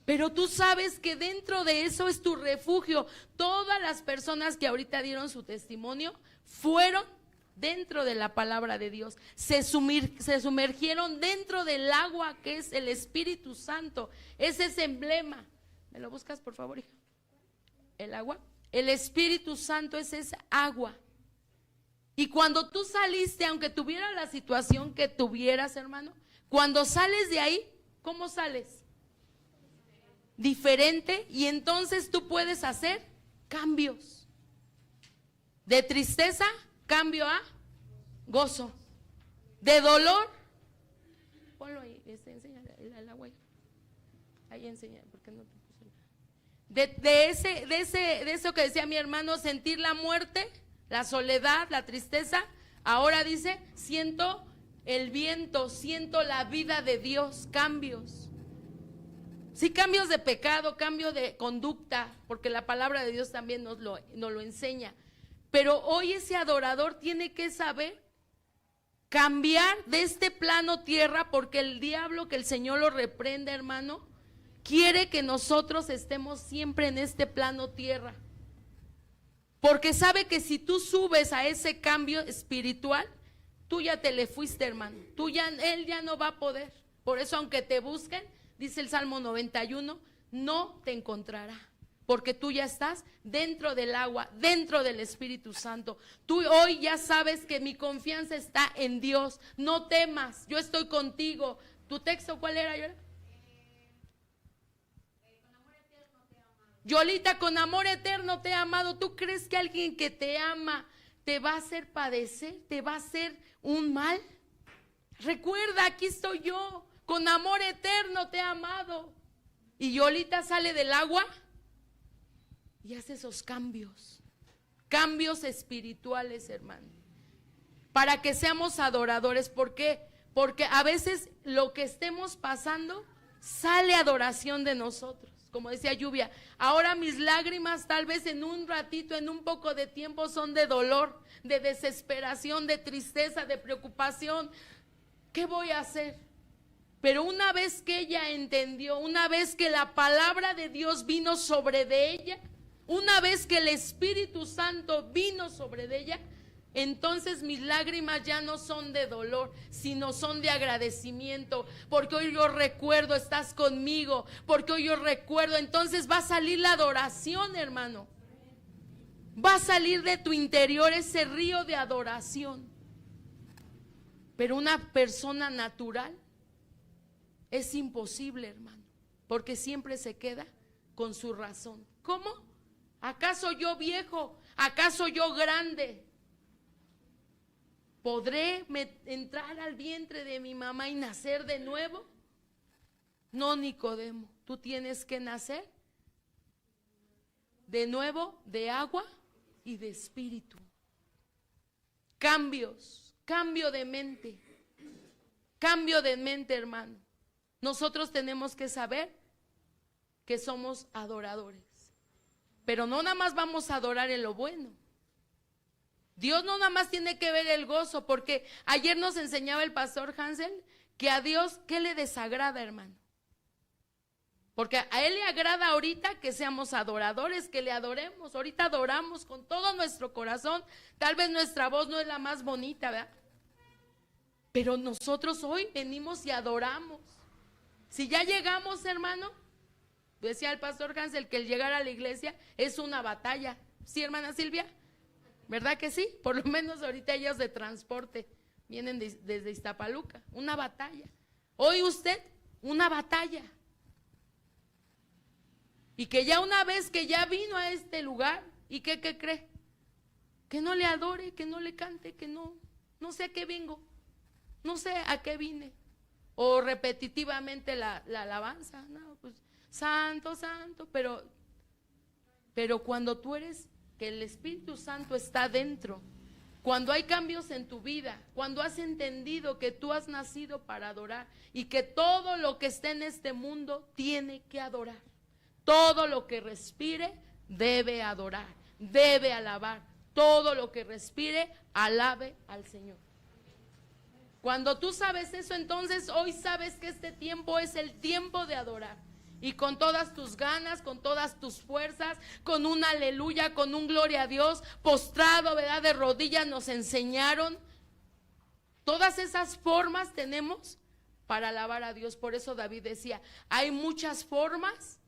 Pero tú sabes que dentro de eso es tu refugio. Todas las personas que ahorita dieron su testimonio fueron dentro de la palabra de Dios, se sumergieron dentro del agua que es el Espíritu Santo. Es ese emblema. ¿Me lo buscas, por favor, hija? El agua. El Espíritu Santo es esa agua. Y cuando tú saliste, aunque tuviera la situación que tuvieras, hermano, cuando sales de ahí, ¿cómo sales? Diferente. Y entonces tú puedes hacer cambios. De tristeza, cambio a gozo. De dolor, ponlo ahí, enseña el agua. Ahí enseña, porque no te puse. De eso que decía mi hermano, sentir la muerte, la soledad, la tristeza. Ahora dice, siento el viento, siento la vida de Dios, cambios. Sí, cambios de pecado, cambio de conducta, porque la palabra de Dios también nos lo enseña. Pero hoy ese adorador tiene que saber cambiar de este plano tierra, porque el diablo, que el Señor lo reprenda, hermano, quiere que nosotros estemos siempre en este plano tierra. Porque sabe que si tú subes a ese cambio espiritual, tú ya te le fuiste, hermano. Él ya no va a poder. Por eso, aunque te busquen, dice el Salmo 91, no te encontrará. Porque tú ya estás dentro del agua, dentro del Espíritu Santo. Tú hoy ya sabes que mi confianza está en Dios. No temas, yo estoy contigo. ¿Tu texto cuál era, Yola? Con amor eterno te he amado. Yolita, con amor eterno te he amado. ¿Tú crees que alguien que te ama te va a hacer padecer? ¿Te va a hacer un mal? Recuerda, aquí estoy yo. Con amor eterno te he amado. Y Yolita sale del agua y hace esos cambios espirituales, hermano, para que seamos adoradores. ¿Por qué? Porque a veces lo que estemos pasando sale adoración de nosotros. Como decía Lluvia, ahora mis lágrimas tal vez en un ratito, en un poco de tiempo son de dolor, de desesperación, de tristeza, de preocupación. ¿Qué voy a hacer? Pero una vez que ella entendió, una vez que la palabra de Dios vino sobre de ella, una vez que el Espíritu Santo vino sobre de ella, entonces mis lágrimas ya no son de dolor, sino son de agradecimiento, porque hoy yo recuerdo, estás conmigo, porque hoy yo recuerdo. Entonces va a salir la adoración, hermano. Va a salir de tu interior ese río de adoración. Pero una persona natural es imposible, hermano, porque siempre se queda con su razón. ¿Cómo? ¿Acaso yo viejo? ¿Acaso yo grande? ¿Podré entrar al vientre de mi mamá y nacer de nuevo? No, Nicodemo, tú tienes que nacer de nuevo de agua y de espíritu. Cambios, cambio de mente. Cambio de mente, hermano. Nosotros tenemos que saber que somos adoradores. Pero no nada más vamos a adorar en lo bueno. Dios no nada más tiene que ver el gozo, porque ayer nos enseñaba el pastor Hansel que a Dios, ¿qué le desagrada, hermano? Porque a Él le agrada ahorita que seamos adoradores, que le adoremos. Ahorita adoramos con todo nuestro corazón. Tal vez nuestra voz no es la más bonita, ¿verdad? Pero nosotros hoy venimos y adoramos. Si ya llegamos, hermano, decía el pastor Hansel que el llegar a la iglesia es una batalla. ¿Sí, hermana Silvia? ¿Verdad que sí? Por lo menos ahorita ellos de transporte vienen desde Iztapaluca. Una batalla. Hoy usted, una batalla. Y que ya una vez que ya vino a este lugar, ¿y qué cree? Que no le adore, que no le cante, que no sé a qué vengo, no sé a qué vine. O repetitivamente la alabanza, no, pues santo, santo, pero cuando tú eres, que el Espíritu Santo está dentro, cuando hay cambios en tu vida, cuando has entendido que tú has nacido para adorar y que todo lo que esté en este mundo tiene que adorar. Todo lo que respire debe adorar, debe alabar. Todo lo que respire, alabe al Señor. Cuando tú sabes eso, entonces hoy sabes que este tiempo es el tiempo de adorar. Y con todas tus ganas, con todas tus fuerzas, con un aleluya, con un gloria a Dios, postrado, ¿verdad? De rodillas nos enseñaron. Todas esas formas tenemos para alabar a Dios. Por eso David decía, hay muchas formas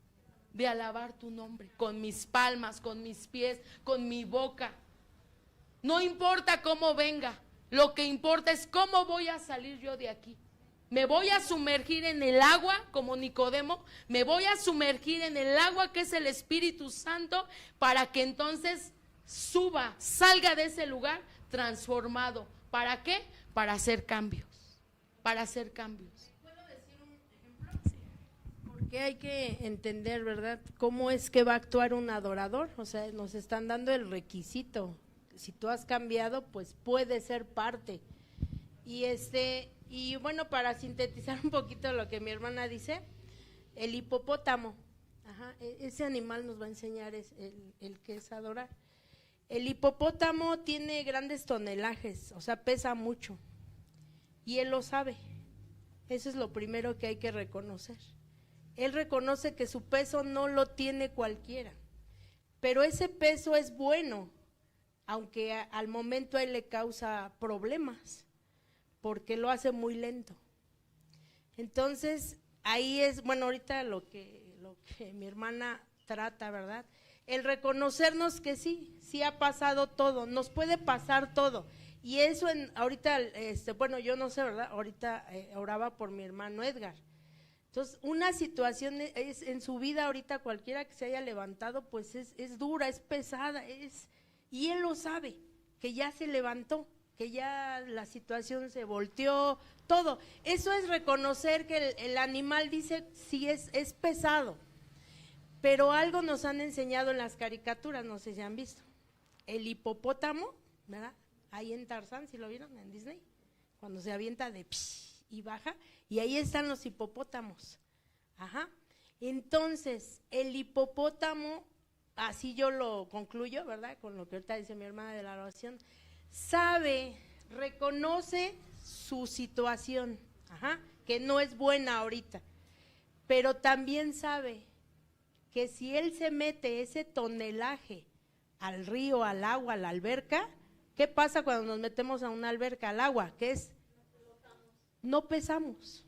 de alabar tu nombre, con mis palmas, con mis pies, con mi boca. No importa cómo venga, lo que importa es cómo voy a salir yo de aquí. Me voy a sumergir en el agua como Nicodemo, me voy a sumergir en el agua que es el Espíritu Santo, para que entonces suba, salga de ese lugar transformado. ¿Para qué? Para hacer cambios, para hacer cambios. Que hay que entender, ¿verdad?, cómo es que va a actuar un adorador. O sea, nos están dando el requisito. Si tú has cambiado, pues puede ser parte. Y bueno, para sintetizar un poquito lo que mi hermana dice, el hipopótamo, ese animal nos va a enseñar el que es adorar. El hipopótamo tiene grandes tonelajes, o sea, pesa mucho. Y él lo sabe. Eso es lo primero que hay que reconocer. Él reconoce que su peso no lo tiene cualquiera, pero ese peso es bueno, aunque al momento a él le causa problemas, porque lo hace muy lento. Entonces, ahí es, bueno, ahorita lo que mi hermana trata, ¿verdad? El reconocernos que sí ha pasado todo, nos puede pasar todo. Y eso ahorita, bueno, yo no sé, ¿verdad? Ahorita oraba por mi hermano Edgar. Entonces, una situación es en su vida ahorita, cualquiera que se haya levantado, pues es dura, es pesada, y él lo sabe, que ya se levantó, que ya la situación se volteó, todo. Eso es reconocer que el animal dice, sí, es pesado, pero algo nos han enseñado en las caricaturas, no sé si han visto, el hipopótamo, ¿verdad? Ahí en Tarzán, ¿sí lo vieron en Disney? Cuando se avienta de y baja, y ahí están los hipopótamos. Entonces, el hipopótamo, así yo lo concluyo, ¿verdad? Con lo que ahorita dice mi hermana de la oración, sabe, reconoce su situación, que no es buena ahorita, pero también sabe que si él se mete ese tonelaje al río, al agua, a la alberca, ¿qué pasa cuando nos metemos a una alberca, al agua? ¿Qué es? No pesamos.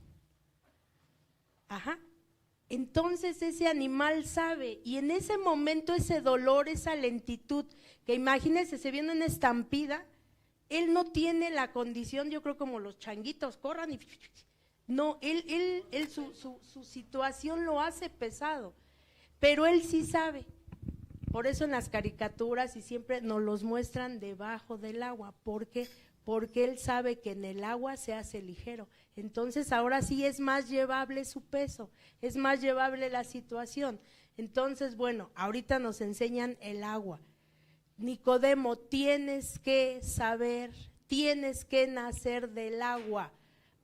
Entonces ese animal sabe, y en ese momento ese dolor, esa lentitud, que imagínense, se viene una estampida, él no tiene la condición, yo creo como los changuitos, corran y… No, su situación lo hace pesado, pero él sí sabe. Por eso en las caricaturas y siempre nos los muestran debajo del agua, porque él sabe que en el agua se hace ligero. Entonces ahora sí es más llevable su peso, es más llevable la situación. Entonces, bueno, ahorita nos enseñan el agua. Nicodemo, tienes que saber, tienes que nacer del agua.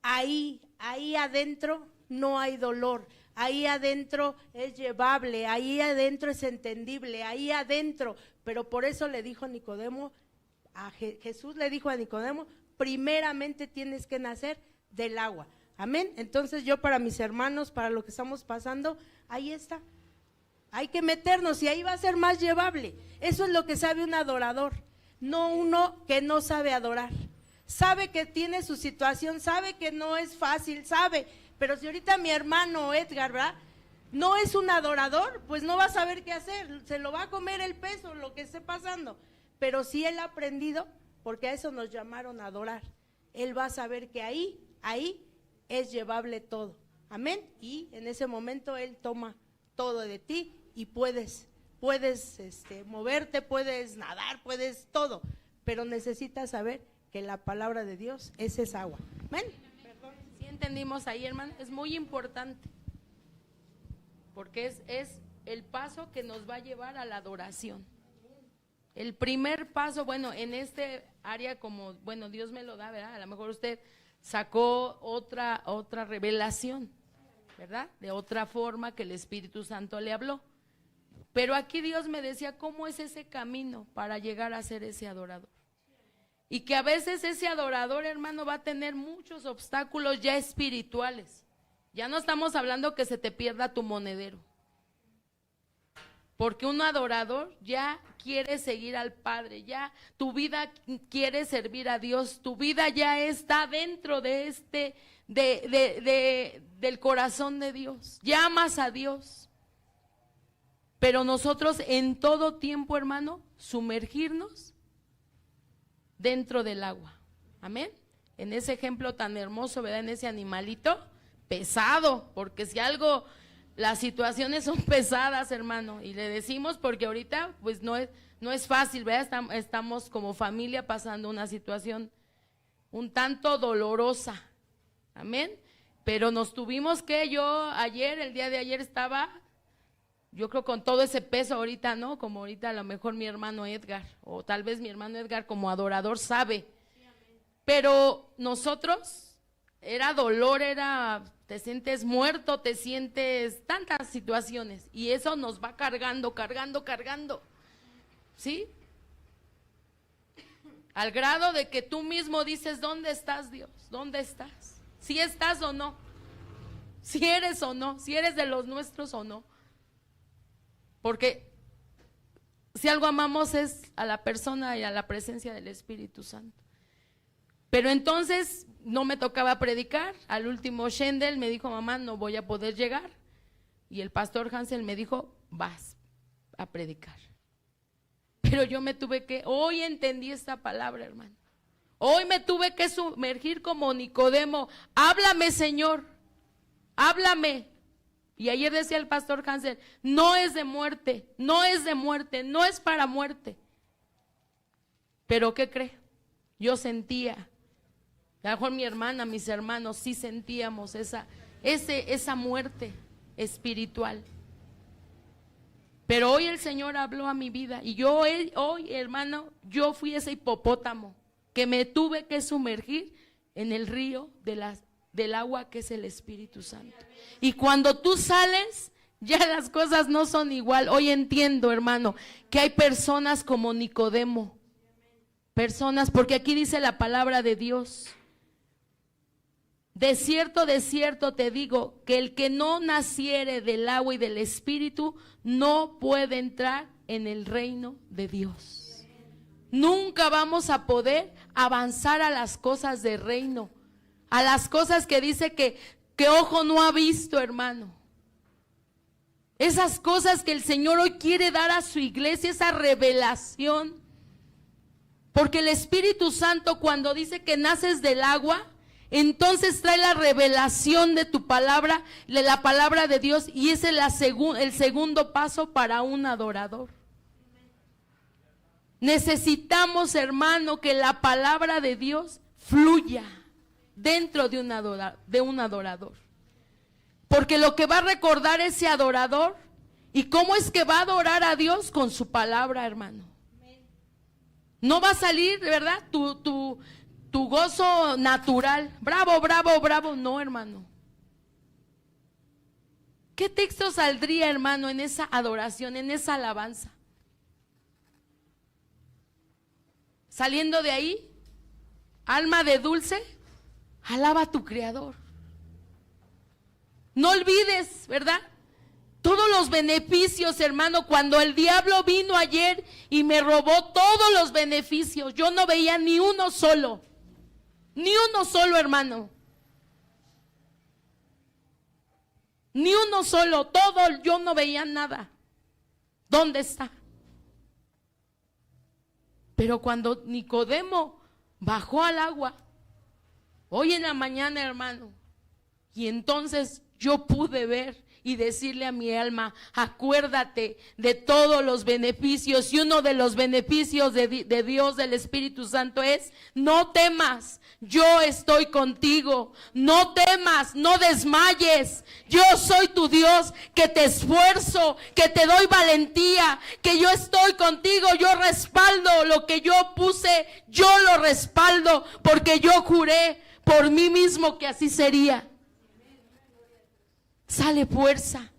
ahí adentro no hay dolor, ahí adentro es llevable, ahí adentro es entendible, ahí adentro, pero por eso le dijo Nicodemo, Jesús le dijo a Nicodemo, primeramente tienes que nacer del agua, amén. Entonces yo para mis hermanos, para lo que estamos pasando, ahí está, hay que meternos y ahí va a ser más llevable. Eso es lo que sabe un adorador, no uno que no sabe adorar. Sabe que tiene su situación, sabe que no es fácil, sabe, pero si ahorita mi hermano Edgar, ¿verdad?, no es un adorador, pues no va a saber qué hacer, se lo va a comer el peso, lo que esté pasando, pero si él ha aprendido, porque a eso nos llamaron a adorar, él va a saber que ahí es llevable todo, amén, y en ese momento él toma todo de ti y puedes moverte, puedes nadar, puedes todo, pero necesitas saber que la palabra de Dios es esa agua, amén. ¿Sí entendimos ahí, hermano? Es muy importante, porque es el paso que nos va a llevar a la adoración. El primer paso, bueno, en este área como, bueno, Dios me lo da, ¿verdad? A lo mejor usted sacó otra revelación, ¿verdad? De otra forma que el Espíritu Santo le habló. Pero aquí Dios me decía, ¿cómo es ese camino para llegar a ser ese adorador? Y que a veces ese adorador, hermano, va a tener muchos obstáculos ya espirituales. Ya no estamos hablando que se te pierda tu monedero. Porque un adorador ya quiere seguir al Padre, ya tu vida quiere servir a Dios, tu vida ya está dentro de del corazón de Dios, ya amas a Dios. Pero nosotros en todo tiempo, hermano, sumergirnos dentro del agua, amén. En ese ejemplo tan hermoso, ¿verdad? En ese animalito pesado, porque si algo, las situaciones son pesadas, hermano, y le decimos porque ahorita pues no es fácil, ¿verdad? Estamos como familia pasando una situación un tanto dolorosa, amén, pero nos tuvimos que, el día de ayer estaba, yo creo con todo ese peso ahorita, ¿no? Como ahorita a lo mejor mi hermano Edgar, o tal vez mi hermano Edgar como adorador sabe, pero nosotros, era dolor, te sientes muerto, te sientes tantas situaciones, y eso nos va cargando, ¿sí? Al grado de que tú mismo dices, ¿dónde estás, Dios? ¿Dónde estás? ¿Si estás o no? ¿Si eres o no? ¿Si eres de los nuestros o no? Porque si algo amamos es a la persona y a la presencia del Espíritu Santo. Pero entonces no me tocaba predicar. Al último Shendel me dijo, mamá, no voy a poder llegar. Y el pastor Hansel me dijo, vas a predicar. Pero yo me tuve que, hoy entendí esta palabra, hermano. Hoy me tuve que sumergir como Nicodemo. Háblame, Señor, háblame. Y ayer decía el pastor Hansel, no es de muerte, no es de muerte, no es para muerte. Pero ¿qué cree? Yo sentía, a lo mejor mi hermana, mis hermanos, sí sentíamos esa muerte espiritual. Pero hoy el Señor habló a mi vida y yo hoy, hermano, yo fui ese hipopótamo que me tuve que sumergir en el río del agua que es el Espíritu Santo. Y cuando tú sales, ya las cosas no son igual. Hoy entiendo, hermano, que hay personas como Nicodemo, personas, porque aquí dice la palabra de Dios. De cierto te digo, que el que no naciere del agua y del Espíritu no puede entrar en el reino de Dios. Nunca vamos a poder avanzar a las cosas del reino, a las cosas que dice que ojo no ha visto, hermano. Esas cosas que el Señor hoy quiere dar a su iglesia, esa revelación. Porque el Espíritu Santo, cuando dice que naces del agua, entonces trae la revelación de tu palabra, de la palabra de Dios, y ese es el segundo paso para un adorador. Necesitamos, hermano, que la palabra de Dios fluya dentro de un adorador. Porque lo que va a recordar ese adorador, y cómo es que va a adorar a Dios con su palabra, hermano. No va a salir, ¿verdad? Tu tu gozo natural. Bravo, bravo, bravo. No, hermano. ¿Qué texto saldría, hermano, en esa adoración, en esa alabanza? Saliendo de ahí, alma de dulce, alaba a tu Creador. No olvides, ¿verdad? Todos los beneficios, hermano. Cuando el diablo vino ayer y me robó todos los beneficios, yo no veía ni uno solo. Ni uno solo, hermano. Ni uno solo, todo, yo no veía nada. ¿Dónde está? Pero cuando Nicodemo bajó al agua, hoy en la mañana, hermano, y entonces yo pude ver y decirle a mi alma, acuérdate de todos los beneficios, y uno de los beneficios de Dios, del Espíritu Santo es, no temas, yo estoy contigo, no temas, no desmayes, yo soy tu Dios, que te esfuerzo, que te doy valentía, que yo estoy contigo, yo respaldo lo que yo puse, yo lo respaldo, porque yo juré por mí mismo que así sería. Sale fuerza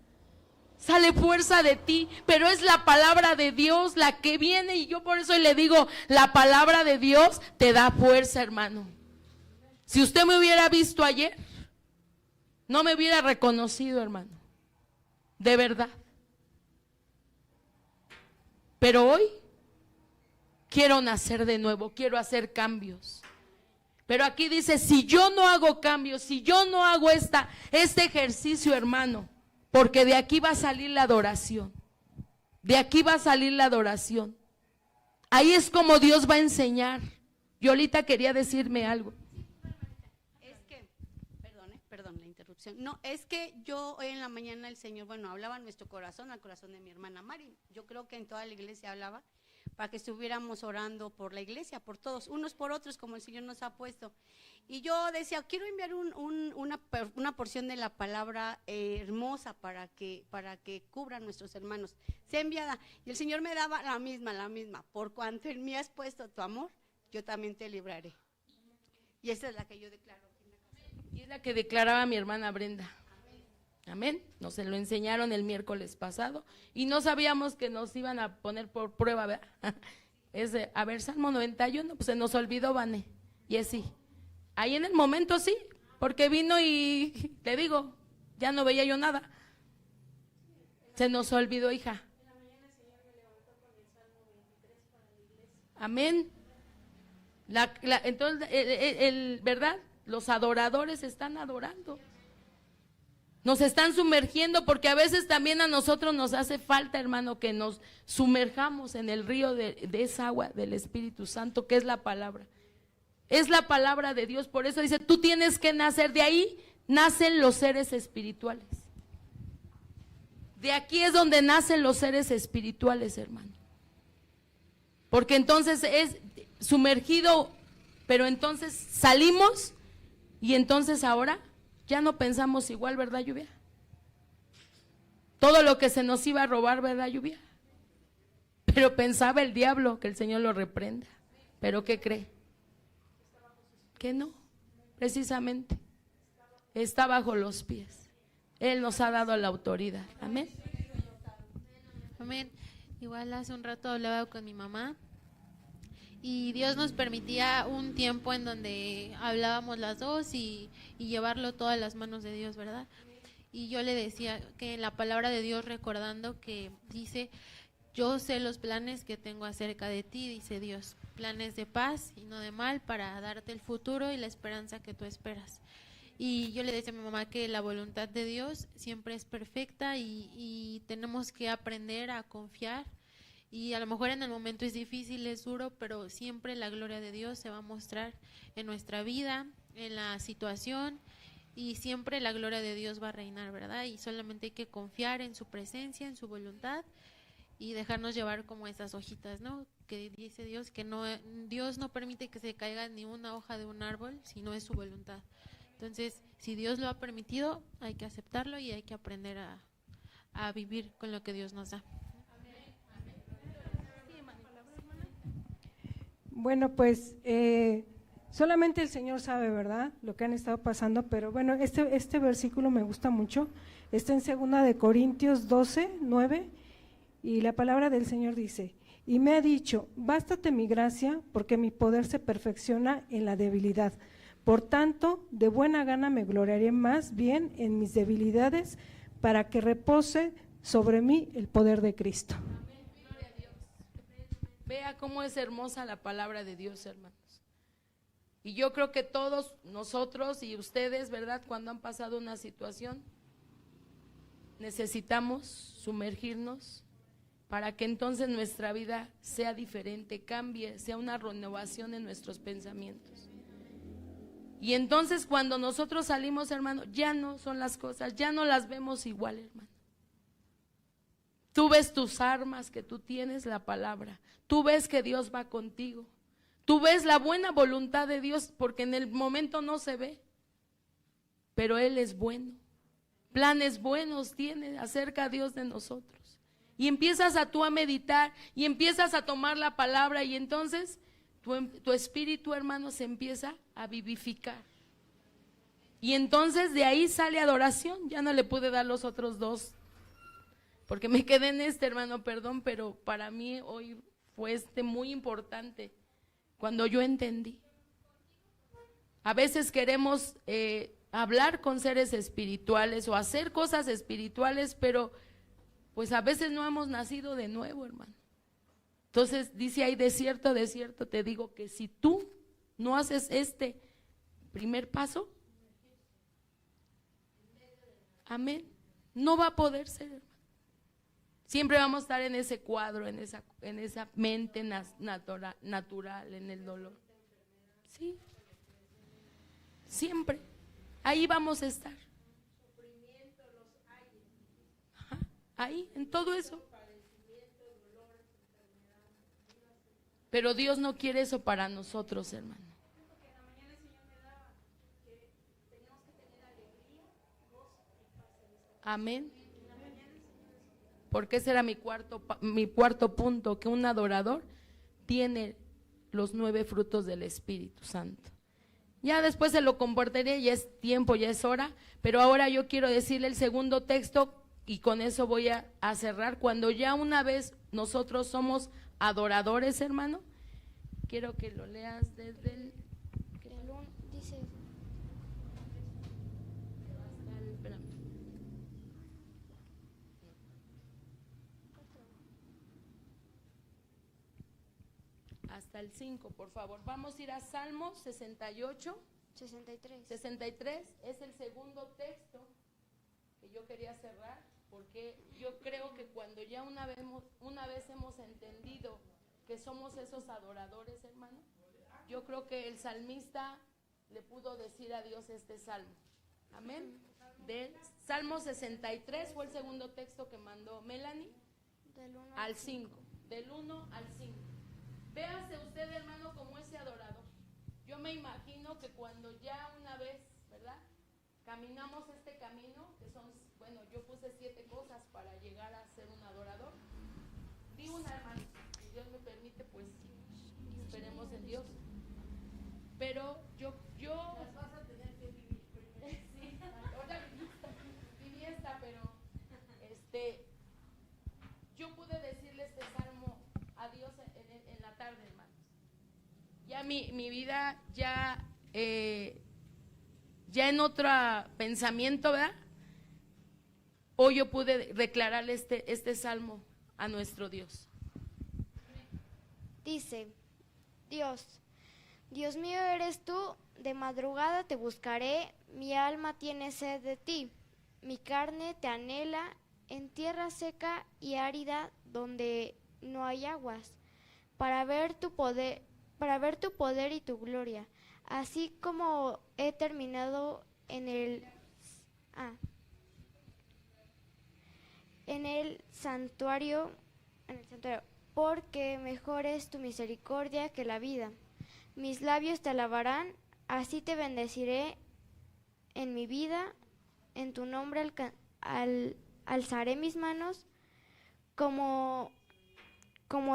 de ti, pero es la palabra de Dios la que viene, y yo por eso le digo, la palabra de Dios te da fuerza, hermano. Si usted me hubiera visto ayer, no me hubiera reconocido, hermano, de verdad. Pero hoy quiero nacer de nuevo, quiero hacer cambios. Pero aquí dice, si yo no hago cambios, si yo no hago este ejercicio, hermano, porque de aquí va a salir la adoración. De aquí va a salir la adoración. Ahí es como Dios va a enseñar. Yolita quería decirme algo. Es que, perdón la interrupción. No, es que yo hoy en la mañana el Señor, bueno, hablaba a nuestro corazón, al corazón de mi hermana Mari. Yo creo que en toda la iglesia hablaba, para que estuviéramos orando por la iglesia, por todos, unos por otros, como el Señor nos ha puesto. Y yo decía, quiero enviar una porción de la palabra hermosa para que cubran nuestros hermanos. Sea enviada. Y el Señor me daba la misma. Por cuanto en mí has puesto tu amor, yo también te libraré. Y esa es la que yo declaro. Y es la que declaraba mi hermana Brenda. Amén. Nos se lo enseñaron el miércoles pasado y no sabíamos que nos iban a poner por prueba, ¿verdad? A ver, Salmo 91, pues se nos olvidó, Vane. Y es sí. Ahí en el momento sí, porque vino y te digo, ya no veía yo nada. Se nos olvidó, hija. Amén. Entonces, ¿verdad? Los adoradores están adorando. Nos están sumergiendo, porque a veces también a nosotros nos hace falta, hermano, que nos sumerjamos en el río de esa agua del Espíritu Santo, que es la palabra. Es la palabra de Dios. Por eso dice, tú tienes que nacer. De ahí nacen los seres espirituales. De aquí es donde nacen los seres espirituales, hermano. Porque entonces es sumergido, pero entonces salimos y entonces ahora ya no pensamos igual, ¿verdad, Lluvia? Todo lo que se nos iba a robar, ¿verdad, Lluvia? Pero pensaba el diablo que el Señor lo reprenda. ¿Pero qué cree? Que no, precisamente. Está bajo los pies. Él nos ha dado la autoridad. Amén. Amén. Igual hace un rato hablaba con mi mamá y Dios nos permitía un tiempo en donde hablábamos las dos y llevarlo todo a las manos de Dios, ¿verdad? Y yo le decía que en la palabra de Dios, recordando que dice, yo sé los planes que tengo acerca de ti, dice Dios, planes de paz y no de mal, para darte el futuro y la esperanza que tú esperas. Y yo le decía a mi mamá que la voluntad de Dios siempre es perfecta y tenemos que aprender a confiar. Y a lo mejor en el momento es difícil, es duro, pero siempre la gloria de Dios se va a mostrar en nuestra vida, en la situación, y siempre la gloria de Dios va a reinar, ¿verdad? Y solamente hay que confiar en su presencia, en su voluntad, y dejarnos llevar como esas hojitas, ¿no? Que dice Dios que no, Dios no permite que se caiga ni una hoja de un árbol, si no es su voluntad. Entonces, si Dios lo ha permitido, hay que aceptarlo y hay que aprender a vivir con lo que Dios nos da. Bueno, pues Solamente el Señor sabe, ¿verdad?, lo que han estado pasando, pero bueno, este versículo me gusta mucho, está en 2 Corintios 12:9, y la palabra del Señor dice: y me ha dicho, bástate mi gracia, porque mi poder se perfecciona en la debilidad. Por tanto, de buena gana me gloriaré más bien en mis debilidades, para que repose sobre mí el poder de Cristo. Amén, gloria a Dios. Vea cómo es hermosa la palabra de Dios, hermanos. Y yo creo que todos nosotros y ustedes, ¿verdad?, cuando han pasado una situación, necesitamos sumergirnos para que entonces nuestra vida sea diferente, cambie, sea una renovación en nuestros pensamientos. Y entonces cuando nosotros salimos, hermano, ya no son las cosas, ya no las vemos igual, hermano. Tú ves tus armas que tú tienes, la palabra. Tú ves que Dios va contigo. Tú ves la buena voluntad de Dios, porque en el momento no se ve, pero Él es bueno. Planes buenos tiene acerca a Dios de nosotros. Y empiezas tú a meditar y empiezas a tomar la palabra, y entonces tu espíritu, hermano, se empieza a vivificar. Y entonces de ahí sale adoración. Ya no le pude dar los otros dos, porque me quedé en hermano, perdón, pero para mí hoy fue muy importante. Cuando yo entendí, a veces queremos hablar con seres espirituales o hacer cosas espirituales, pero pues a veces no hemos nacido de nuevo, hermano. Entonces dice ahí, de cierto, te digo que si tú no haces este primer paso, amén, no va a poder ser, hermano. Siempre vamos a estar en ese cuadro, en esa mente natural, en el dolor. Sí, siempre. Ahí vamos a estar. Ajá, ahí, en todo eso. Pero Dios no quiere eso para nosotros, hermano. Amén. Porque ese era mi cuarto punto, que un adorador tiene los 9 frutos del Espíritu Santo. Ya después se lo compartiré, ya es tiempo, ya es hora, pero ahora yo quiero decirle el segundo texto, y con eso voy a cerrar. Cuando ya una vez nosotros somos adoradores, hermano, quiero que lo leas desde el… Dice… hasta el 5, por favor. Vamos a ir a Salmo 68. 63 es el segundo texto que yo quería cerrar, porque yo creo que cuando ya una vez hemos entendido que somos esos adoradores, hermano, yo creo que el salmista le pudo decir a Dios este salmo. Amén. Del Salmo 63 fue el segundo texto que mandó Melanie, al 5, del 1 al 5. Véase usted, hermano, como ese adorador. Yo me imagino que cuando ya una vez, ¿verdad?, caminamos este camino, que son, bueno, yo puse 7 cosas para llegar a ser un adorador. Di una, hermano, si Dios me permite, pues esperemos en Dios. Pero yo las vas a tener que vivir primero. Sí, ahora viví esta, pero yo pude decirle este salmo a Dios en la tarde, hermanos. Ya mi vida ya en otro pensamiento, ¿verdad? Hoy yo pude declararle este salmo a nuestro Dios. Dice: Dios mío eres tú, de madrugada te buscaré, mi alma tiene sed de ti, mi carne te anhela en tierra seca y árida donde no hay aguas, para ver tu poder y tu gloria, así como he terminado en el santuario, porque mejor es tu misericordia que la vida. Mis labios te alabarán, así te bendeciré en mi vida, en tu nombre alzaré mis manos como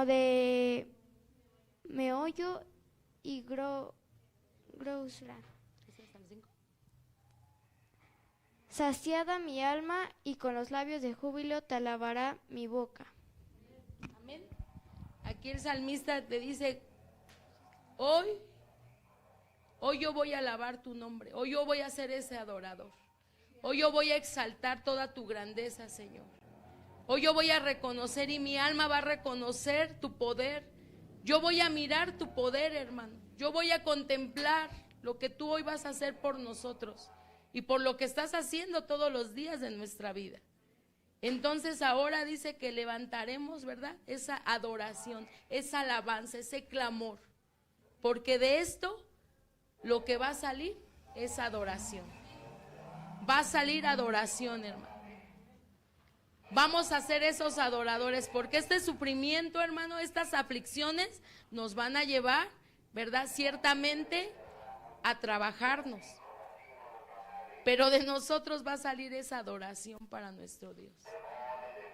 de meollo y grosura. Saciada mi alma y con los labios de júbilo te alabará mi boca. Amén. Aquí el salmista te dice, hoy yo voy a alabar tu nombre, hoy yo voy a ser ese adorador, hoy yo voy a exaltar toda tu grandeza, Señor. Hoy yo voy a reconocer y mi alma va a reconocer tu poder. Yo voy a mirar tu poder, hermano. Yo voy a contemplar lo que tú hoy vas a hacer por nosotros y por lo que estás haciendo todos los días de nuestra vida. Entonces ahora dice que levantaremos, ¿verdad? Esa adoración, esa alabanza, ese clamor. Porque de esto lo que va a salir es adoración. Va a salir adoración, hermano. Vamos a ser esos adoradores, porque este sufrimiento, hermano, estas aflicciones nos van a llevar, ¿verdad? Ciertamente a trabajarnos. Pero de nosotros va a salir esa adoración para nuestro Dios.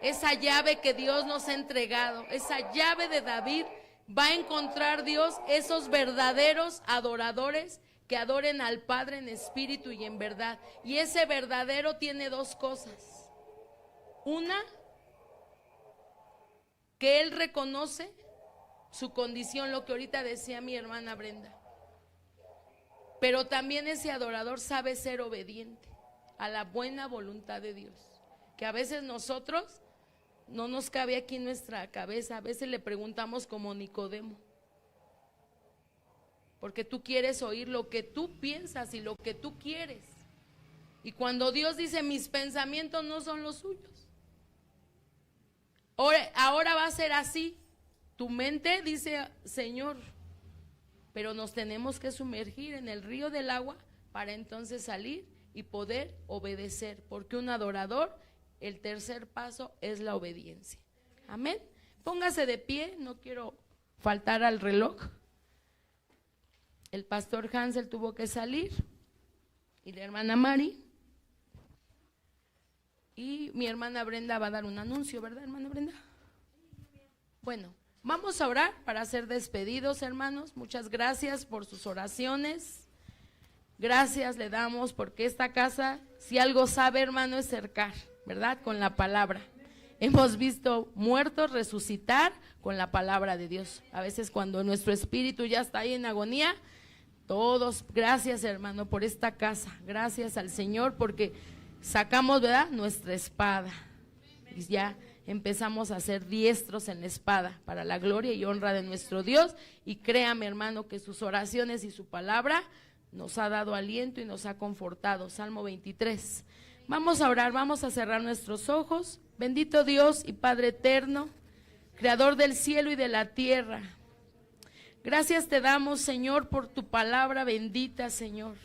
Esa llave que Dios nos ha entregado, esa llave de David, va a encontrar Dios esos verdaderos adoradores que adoren al Padre en espíritu y en verdad. Y ese verdadero tiene dos cosas. Una, que él reconoce su condición, lo que ahorita decía mi hermana Brenda. Pero también ese adorador sabe ser obediente a la buena voluntad de Dios. Que a veces nosotros no nos cabe aquí en nuestra cabeza, a veces le preguntamos como Nicodemo. Porque tú quieres oír lo que tú piensas y lo que tú quieres. Y cuando Dios dice, mis pensamientos no son los suyos. Ahora va a ser así. Tu mente dice, Señor, pero nos tenemos que sumergir en el río del agua para entonces salir y poder obedecer. Porque un adorador, el tercer paso es la obediencia. Amén. Póngase de pie, no quiero faltar al reloj. El pastor Hansel tuvo que salir y la hermana Mari. Y mi hermana Brenda va a dar un anuncio, ¿verdad, hermana Brenda? Bueno, vamos a orar para ser despedidos, hermanos. Muchas gracias por sus oraciones. Gracias le damos porque esta casa, si algo sabe, hermano, es cercar, ¿verdad? Con la palabra. Hemos visto muertos resucitar con la palabra de Dios. A veces cuando nuestro espíritu ya está ahí en agonía, todos, gracias, hermano, por esta casa. Gracias al Señor porque sacamos, ¿verdad?, nuestra espada y ya empezamos a ser diestros en la espada para la gloria y honra de nuestro Dios. Y créame, hermano, que sus oraciones y su palabra nos ha dado aliento y nos ha confortado. Salmo 23. Vamos a orar, vamos a cerrar nuestros ojos. Bendito Dios y Padre eterno, Creador del cielo y de la tierra, gracias te damos, Señor, por tu palabra bendita, Señor.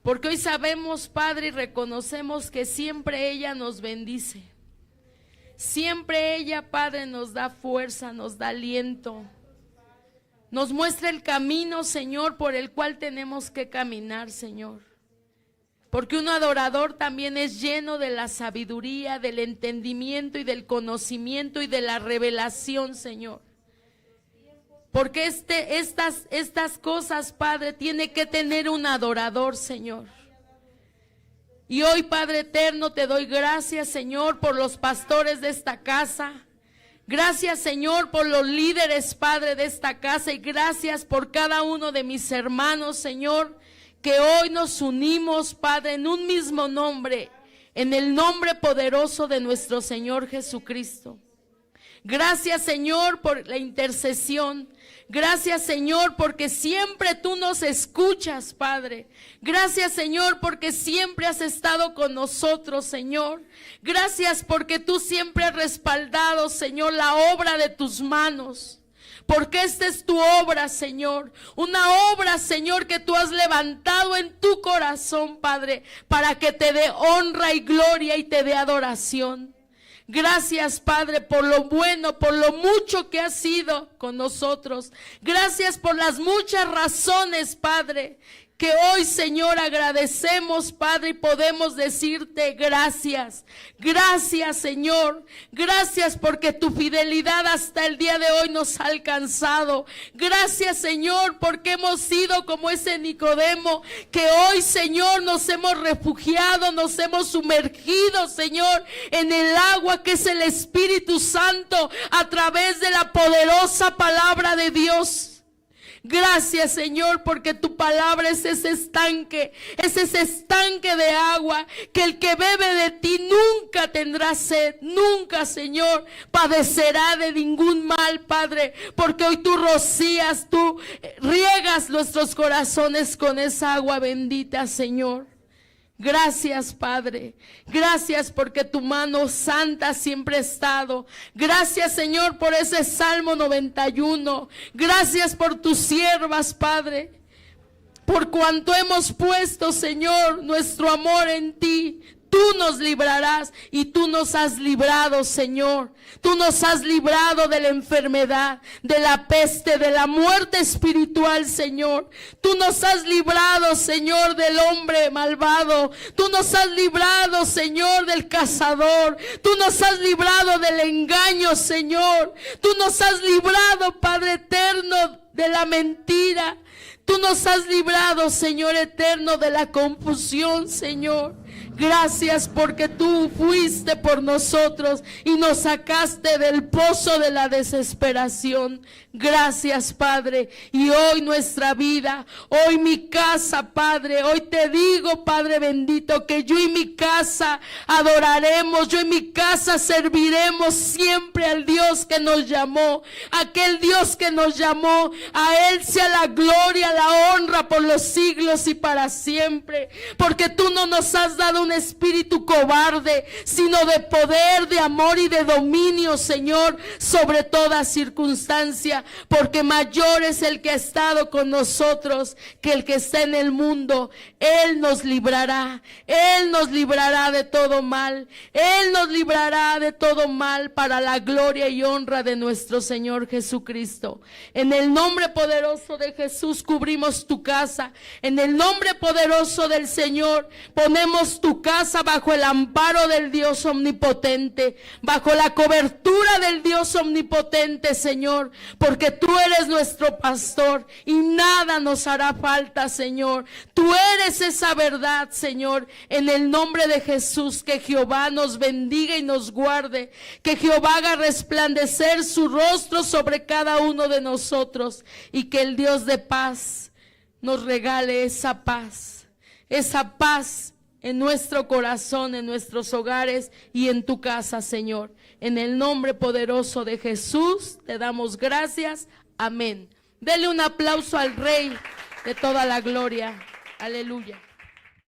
Porque hoy sabemos, Padre, y reconocemos que siempre ella nos bendice. Siempre ella, Padre, nos da fuerza, nos da aliento. Nos muestra el camino, Señor, por el cual tenemos que caminar, Señor. Porque un adorador también es lleno de la sabiduría, del entendimiento y del conocimiento y de la revelación, Señor. Porque estas cosas, Padre, tiene que tener un adorador, Señor. Y hoy, Padre eterno, te doy gracias, Señor, por los pastores de esta casa. Gracias, Señor, por los líderes, Padre, de esta casa. Y gracias por cada uno de mis hermanos, Señor, que hoy nos unimos, Padre, en un mismo nombre, en el nombre poderoso de nuestro Señor Jesucristo. Gracias, Señor, por la intercesión. Gracias, Señor, porque siempre tú nos escuchas, Padre. Gracias, Señor, porque siempre has estado con nosotros, Señor. Gracias porque tú siempre has respaldado, Señor, la obra de tus manos. Porque esta es tu obra, Señor. Una obra, Señor, que tú has levantado en tu corazón, Padre, para que te dé honra y gloria y te dé adoración. Gracias, Padre, por lo bueno, por lo mucho que has sido con nosotros. Gracias por las muchas razones, Padre, que hoy, Señor, agradecemos, Padre, y podemos decirte gracias. Gracias, Señor. Gracias porque tu fidelidad hasta el día de hoy nos ha alcanzado. Gracias, Señor, porque hemos sido como ese Nicodemo, que hoy, Señor, nos hemos refugiado, nos hemos sumergido, Señor, en el agua que es el Espíritu Santo, a través de la poderosa palabra de Dios. Gracias, Señor, porque tu palabra es ese estanque de agua, que el que bebe de ti nunca tendrá sed, nunca, Señor, padecerá de ningún mal, Padre, porque hoy tú rocías, tú riegas nuestros corazones con esa agua bendita, Señor. Gracias, Padre. Gracias porque tu mano santa siempre ha estado. Gracias, Señor, por ese Salmo 91. Gracias por tus siervas, Padre. Por cuanto hemos puesto, Señor, nuestro amor en ti. Tú nos librarás y tú nos has librado, Señor. Tú nos has librado de la enfermedad, de la peste, de la muerte espiritual, Señor. Tú nos has librado, Señor, del hombre malvado. Tú nos has librado, Señor, del cazador. Tú nos has librado del engaño, Señor. Tú nos has librado, Padre eterno, de la mentira. Tú nos has librado, Señor eterno, de la confusión, Señor. Gracias porque tú fuiste por nosotros y nos sacaste del pozo de la desesperación. Gracias, Padre. Y hoy nuestra vida, hoy mi casa, Padre, hoy te digo, Padre bendito, que yo y mi casa adoraremos, yo y mi casa serviremos siempre al Dios que nos llamó, aquel Dios que nos llamó. A Él sea la gloria, la honra por los siglos y para siempre, porque tú no nos has dado un espíritu cobarde, sino de poder, de amor y de dominio, Señor, sobre toda circunstancia, porque mayor es el que ha estado con nosotros que el que está en el mundo. Él nos librará de todo mal, Él nos librará de todo mal para la gloria y honra de nuestro Señor Jesucristo. En el nombre poderoso de Jesús cubrimos tu casa, en el nombre poderoso del Señor ponemos tu casa bajo el amparo del Dios omnipotente, bajo la cobertura del Dios omnipotente, Señor, porque tú eres nuestro pastor y nada nos hará falta, Señor. Tú eres esa verdad, Señor. En el nombre de Jesús, que Jehová nos bendiga y nos guarde, que Jehová haga resplandecer su rostro sobre cada uno de nosotros y que el Dios de paz nos regale esa paz en nuestro corazón, en nuestros hogares y en tu casa, Señor. En el nombre poderoso de Jesús te damos gracias. Amén. Dele un aplauso al Rey de toda la gloria. Aleluya.